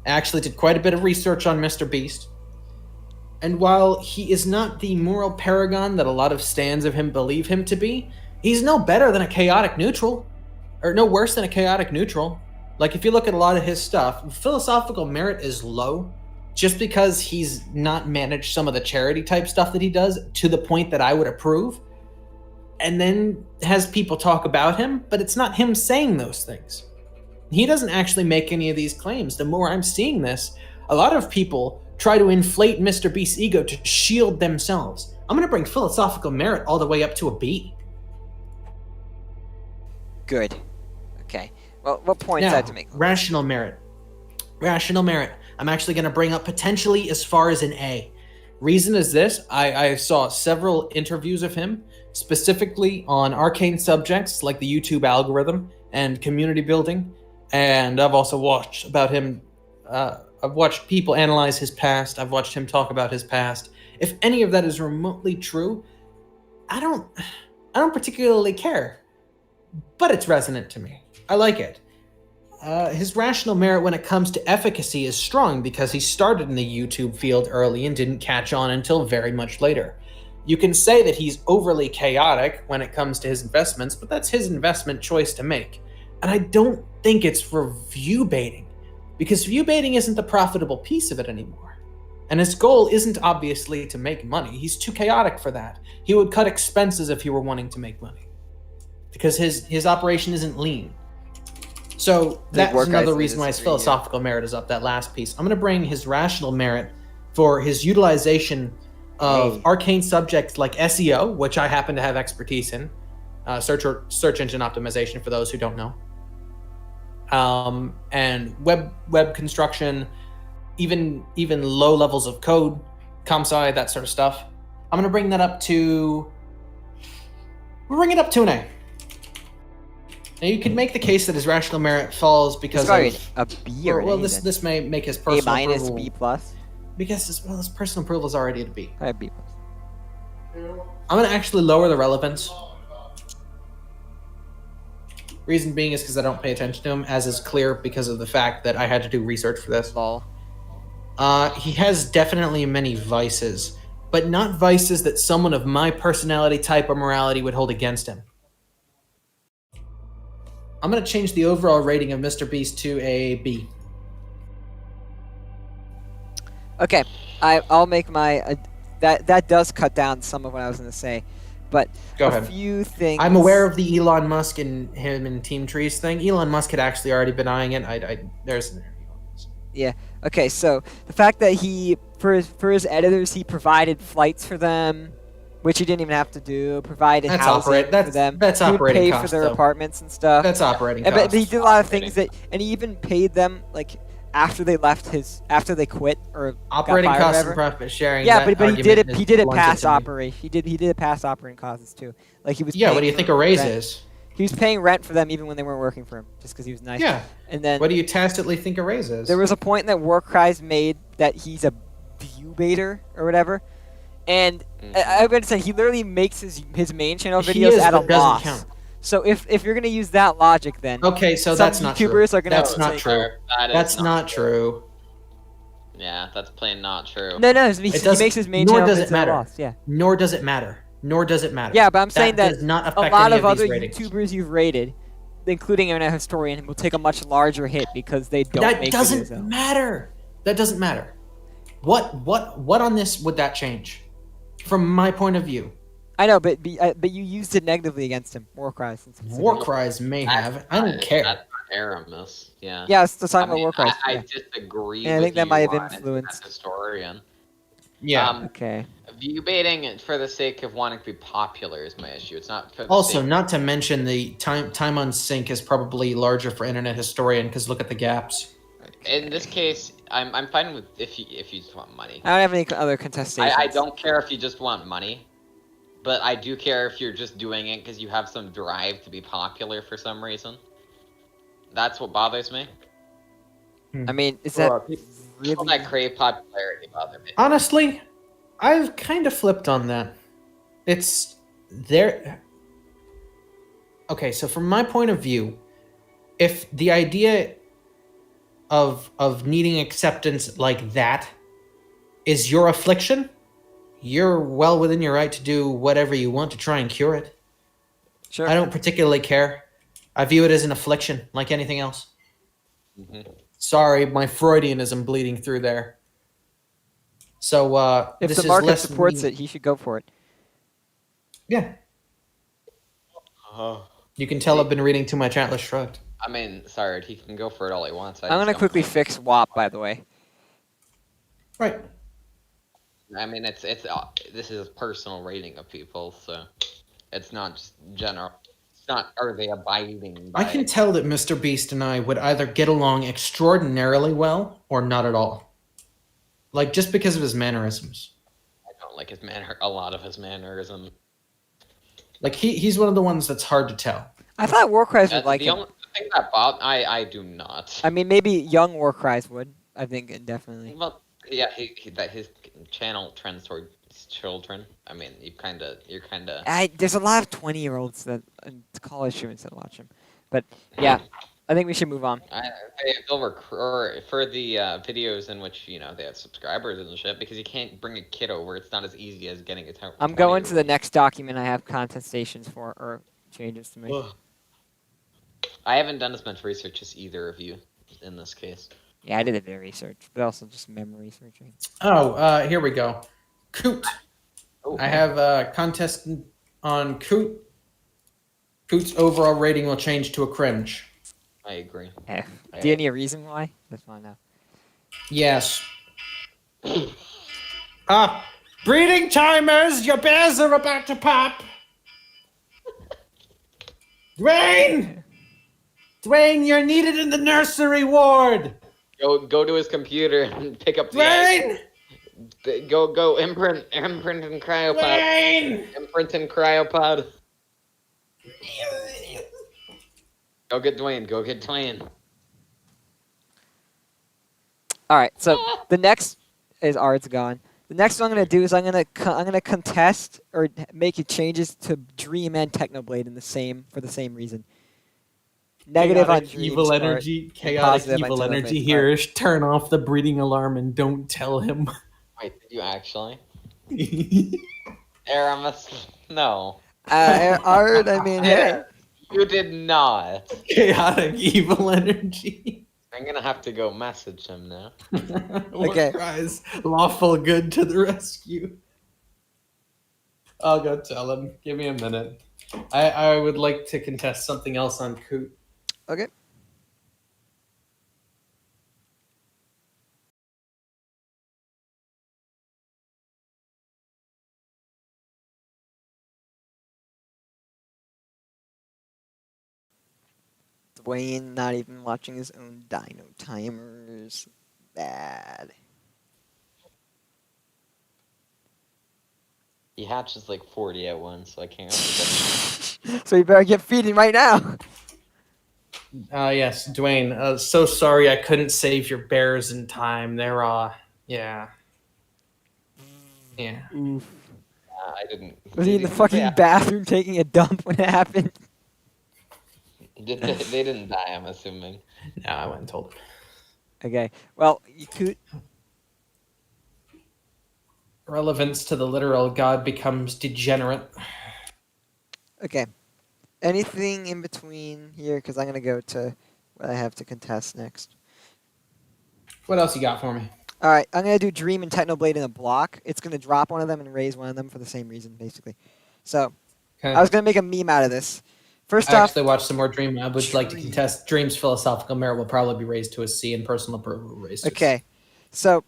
I actually did quite a bit of research on Mr. Beast. And while he is not the moral paragon that a lot of stands of him believe him to be, he's no better than a chaotic neutral. Or no worse than a chaotic neutral. Like, if you look at a lot of his stuff, philosophical merit is low just because he's not managed some of the charity type stuff that he does to the point that I would approve. And then has people talk about him, but it's not him saying those things. He doesn't actually make any of these claims. The more I'm seeing this, a lot of people try to inflate Mr. Beast's ego to shield themselves. I'm going to bring philosophical merit all the way up to a B. Good. Okay. Well, what points I Now, have to make? rational merit. Rational merit. I'm actually going to bring up potentially as far as an A. Reason is this. I saw several interviews of him, specifically on arcane subjects like the YouTube algorithm and community building. And I've also watched about him I've watched people analyze his past. I've watched him talk about his past. If any of that is remotely true, I don't particularly care. But it's resonant to me. I like it. His rational merit when it comes to efficacy is strong because he started in the YouTube field early and didn't catch on until very much later. You can say that he's overly chaotic when it comes to his investments, but that's his investment choice to make. And I don't think it's for view baiting, because view baiting isn't the profitable piece of it anymore. And his goal isn't obviously to make money. He's too chaotic for that. He would cut expenses if he were wanting to make money, because his operation isn't lean. So that's another reason why his philosophical merit is up, that last piece. I'm going to bring his rational merit for his utilization of arcane subjects like SEO, which I happen to have expertise in, search engine optimization for those who don't know, and web construction, even low levels of code, comp-sci, that sort of stuff. I'm going to bring that up to... We'll bring it up to an A. Now, you could make the case that his rational merit falls because of a B or well, this may make his personal A minus, approval, B plus. Because his personal approval is already at a B. I have B plus. I'm gonna actually lower the relevance. Reason being is because I don't pay attention to him, as is clear because of the fact that I had to do research for this. Lol. He has definitely many vices, but not vices that someone of my personality type or morality would hold against him. I'm going to change the overall rating of Mr. Beast to a B. Okay, I'll make my... that does cut down some of what I was going to say, but Go ahead. Few things... I'm aware of the Elon Musk and him and Team Trees thing. Elon Musk had actually already been eyeing it. There's... Yeah, okay, so the fact that he, for his editors, he provided flights for them, which he didn't even have to do, provided housing for them. That's he would operating pay cost, for their though. apartments and stuff. That's operating And, cost. but he did a lot of things that, and he even paid them like after they quit or operating got fired costs or and profit sharing. Yeah, but he did it. He did a blunted past to me. operation. He did a past operating costs too. Like he was. Yeah, what paying do you for think a raise rent. is? He was paying rent for them even when they weren't working for him, just because he was nice. Yeah. And then What do you tacitly think a raise is? there was a point that Warcry's made that he's a view baiter or whatever. And I'm going to say he literally makes his main channel videos at a loss. Count. So if you're going to use that logic, then Okay, so some that's not true. YouTubers are going to That's not true. That's not true. Yeah, that's plain not true. No, he makes his main nor channel does videos it matter. at a loss. Yeah. Nor does it matter. Yeah, but I'm saying that does not a affect lot any of other these ratings. YouTubers you've rated, including Internet Historian, will take a much larger hit because they don't That make doesn't videos. matter. That doesn't matter. What on this would that change? From my point of view. I know, but you used it negatively against him, Warcry. Warcries may have. I don't care. That's Aramis, yeah. Yeah, it's talking about Warcry. I disagree. Yeah, I think with that might you have on influenced. Historian. Yeah. Okay. View baiting for the sake of wanting to be popular is my issue. It's not for the Also, sake not to mention the time on sync is probably larger for Internet Historian because look at the gaps. In this case, I'm fine with if you just want money. I don't have any other contestations. I don't care if you just want money, but I do care if you're just doing it because you have some drive to be popular for some reason. That's what bothers me. I mean, is that People really... that crave popularity bother me. Honestly, I've kind of flipped on that. It's there. Okay, so from my point of view, if the idea of needing acceptance like that is your affliction, you're well within your right to do whatever you want to try and cure it. Sure. I don't particularly care. I view it as an affliction, like anything else. Mm-hmm. Sorry, my Freudianism bleeding through there. So, if this the is market less supports me- it, he should go for it. Yeah. Oh. You can tell I've been reading too much Atlas Shrugged. I mean, sorry, he can go for it all he wants. I'm gonna quickly fix WAP, by the way. Right. I mean, this is a personal rating of people, so it's not just general. It's not, are they abiding by I can tell that Mr. Beast and I would either get along extraordinarily well or not at all. Like, just because of his mannerisms. I don't like a lot of his mannerism. Like, he's one of the ones that's hard to tell. I thought Warcries would like the him. only thing that I do not. I mean, maybe young Warcries would. I think it definitely. Well, yeah, that his channel trends towards children. I mean, you're kind of. There's a lot of 20-year-olds that college students that watch him, but yeah, I think we should move on. They'll recur for the videos in which they have subscribers and shit because you can't bring a kid over. It's not as easy as getting a. I'm going to the next document I have contestations for or changes to make. Ugh. I haven't done as much research as either of you in this case. Yeah, I did a bit of research, but also just memory searching. Oh, here we go. Coot. Oh, I have a contest on Coot. Coot's overall rating will change to a cringe. I agree. F. Do you need a reason why? Let's find out. Yes. Breeding timers, your bears are about to pop. Dwayne! Dwayne, you're needed in the nursery ward. Go to his computer and pick up the Dwayne! Go imprint and cryopod. Dwayne! Imprint and cryopod. Go get Dwayne. All right, so the next is Art's gone. The next one I'm gonna do is I'm gonna contest or make changes to Dream and Technoblade for the same reason. Negative on Dream. Evil energy, chaotic evil energy here. Turn off the breeding alarm and don't tell him. Wait, did you actually? Aramis, no. Art, I mean, hey. You did not. Chaotic evil energy. I'm gonna have to go message him now. Okay. Cries lawful good to the rescue. I'll go tell him. Give me a minute. I would like to contest something else on Coot. Okay. Dwayne not even watching his own dino timers. Bad. He hatches like 40 at once, so I can't really So you better get feeding right now. Yes, Dwayne. So sorry I couldn't save your bears in time. They're yeah. Oof. I didn't. Was he in the fucking bathroom taking a dump when it happened? They didn't die, I'm assuming. No, I went and told him. Okay. Well, you could. Relevance to the literal god becomes degenerate. Okay. Anything in between here? Because I'm going to go to what I have to contest next. What else you got for me? All right. I'm going to do Dream and Technoblade in a block. It's going to drop one of them and raise one of them for the same reason, basically. So, Okay. I was going to make a meme out of this. First I off, actually watched some more Dream. I would like to contest Dream's philosophical merit will probably be raised to a C and personal approval raised to a C. okay. So,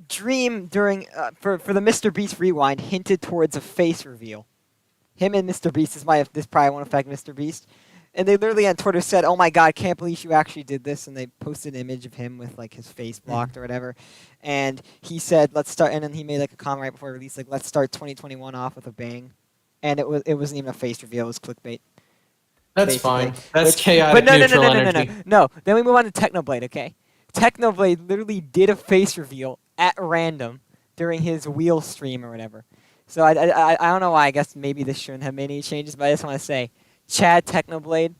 Dream during for the Mr. Beast rewind hinted towards a face reveal. Him and Mr. Beast this probably won't affect Mr. Beast. And they literally on Twitter said, "Oh my God, can't believe you actually did this!" And they posted an image of him with like his face blocked or whatever. And he said, "Let's start." And then he made like a comment right before release, like, "Let's start 2021 off with a bang." And it wasn't even a face reveal; it was clickbait. That's basically. fine. That's chaotic But neutral energy. no. Then we move on to Technoblade. Okay, Technoblade literally did a face reveal at random during his wheel stream or whatever. So I don't know why. I guess maybe this shouldn't have made any changes, but I just want to say, Chad Technoblade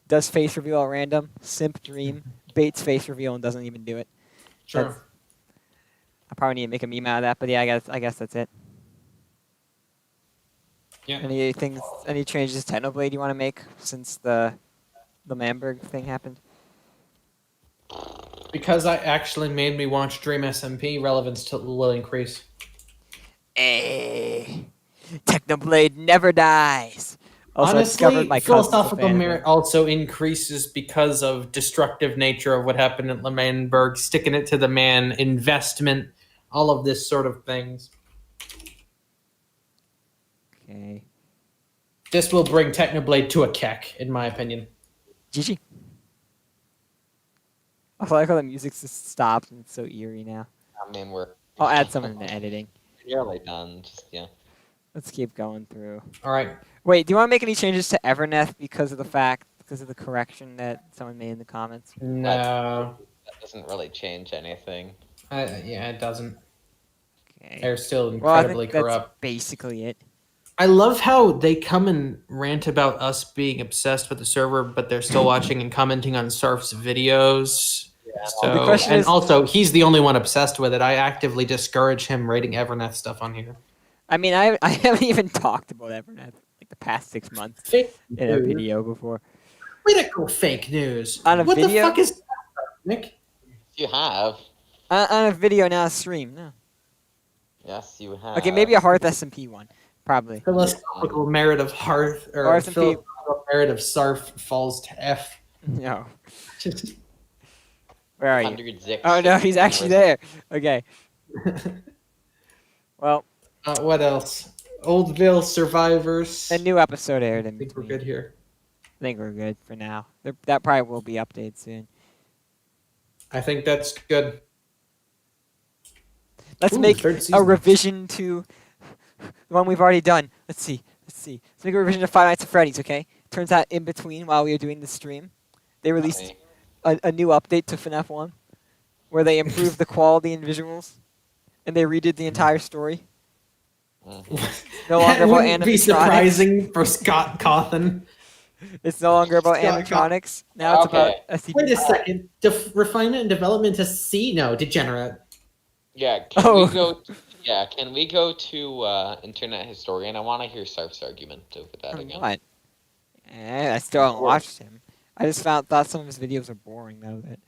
does face reveal at random. Simp Dream baits face reveal and doesn't even do it. Sure. I probably need to make a meme out of that, but yeah, I guess that's it. Yeah. Any changes to Technoblade you want to make since the Manberg thing happened? Because I actually made me watch Dream SMP, relevance will increase. Technoblade never dies. Also, I discovered Honestly, my cousin's a philosophical fan of merit it. also increases because of destructive nature of what happened at Manberg, sticking it to the man, investment, all of this sort of things. Okay. This will bring Technoblade to a keck, in my opinion. GG. I like how the music just stopped and it's so eerie now. I mean, we're I'll add some in the editing. nearly done. Just yeah. Let's keep going through. All right. Wait, do you want to make any changes to Everneth because of the correction that someone made in the comments? No. doesn't really change anything. Yeah, it doesn't. Okay. They're still Well, I incredibly think that's corrupt. basically it. I love how they come and rant about us being obsessed with the server, but they're still watching and commenting on Sarf's videos. Yeah. So, The question and is- also, he's the only one obsessed with it. I actively discourage him rating Everneth stuff on here. I mean, I haven't even talked about Evernet like the past 6 months Fake in a news. video before. Critical fake news. On a What video? the fuck is that, Nick? You have. On a video, not a stream. No. Yes, you have. Okay, maybe a Hearth SMP one, probably. Philosophical merit of Hearth, or Hearth and philosophical merit of Sarf falls to F. No. Where are you? 100 Zix. Oh no, he's actually there. Okay. Well, What else? Oldville Survivors. a new episode aired in I think we're between. good here. I think we're good for now. That probably will be updated soon. I think that's good. Let's Ooh, make third a season. revision to the one we've already done. Let's see. Let's make a revision to Five Nights at Freddy's, okay? Turns out in between, while we were doing the stream, they released a new update to FNAF 1 where they improved the quality and visuals and they redid the entire story. No longer That about wouldn't be animatronics. surprising for Scott Cawthon. It's no longer about Scott animatronics. Now it's about SCP. Wait a second. Refinement and development to C? No, degenerate. Yeah, can Oh. we go? Yeah, can we go to Internet Historian? I want to hear Sarf's argument over that again. What? I still haven't watched him. I just thought some of his videos are boring. That was it.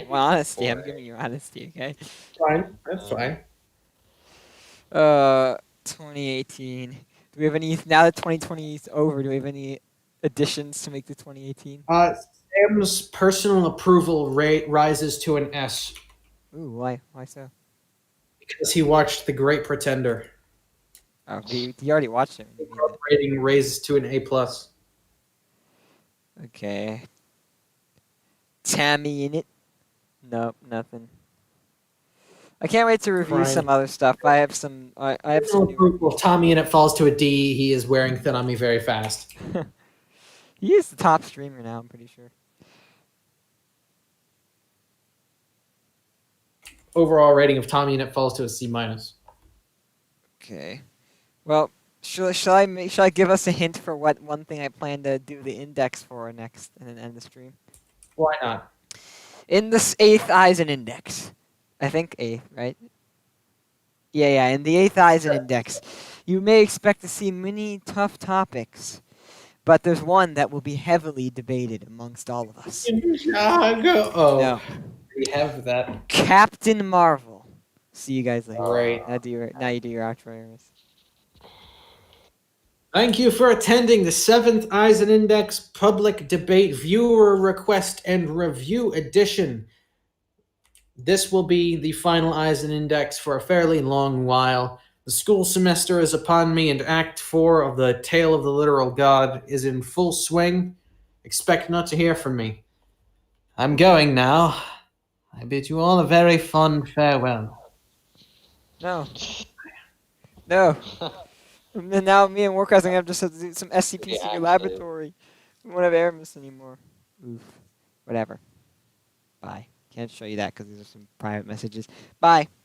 Well, honesty. I'm giving you honesty, okay? Fine. That's fine. 2018. Do we have any now that 2020 is over? Do we have any additions to make to 2018? Sam's personal approval rate rises to an S Ooh, why? Why so? because he watched The Great Pretender. Oh, you already watched it. when you made it. Rating raises to an A+. Okay. Tammy in it? Nope, nothing. I can't wait to review Fine. some other stuff. I have some. I have Personal some. New... approval. Tommy and it falls to a D. He is wearing thin on me very fast. He is the top streamer now. I'm pretty sure. Overall rating of Tommy and it falls to a C-. Okay. Well, shall I give us a hint for what one thing I plan to do the index for next, and then end the stream? Why not? In the 8th Eisen index, I think 8th, right? Yeah. In the 8th Eisen index, you may expect to see many tough topics, but there's one that will be heavily debated amongst all of us. Chicago. Oh, No. we have that. Captain Marvel. See you guys later. Great. Now you do your outro, Aramis. Thank you for attending the 7th Eisen Index Public Debate Viewer Request and Review Edition. This will be the final Eisen Index for a fairly long while. The school semester is upon me, and Act 4 of the Tale of the Literal God is in full swing. Expect not to hear from me. I'm going now. I bid you all a very fond farewell. No. No. And now me and Warcraft are going to have just have to do some SCP Yeah, Secret Laboratory. We won't have Aramis anymore. Oof. Whatever. Bye. Can't show you that because these are some private messages. Bye.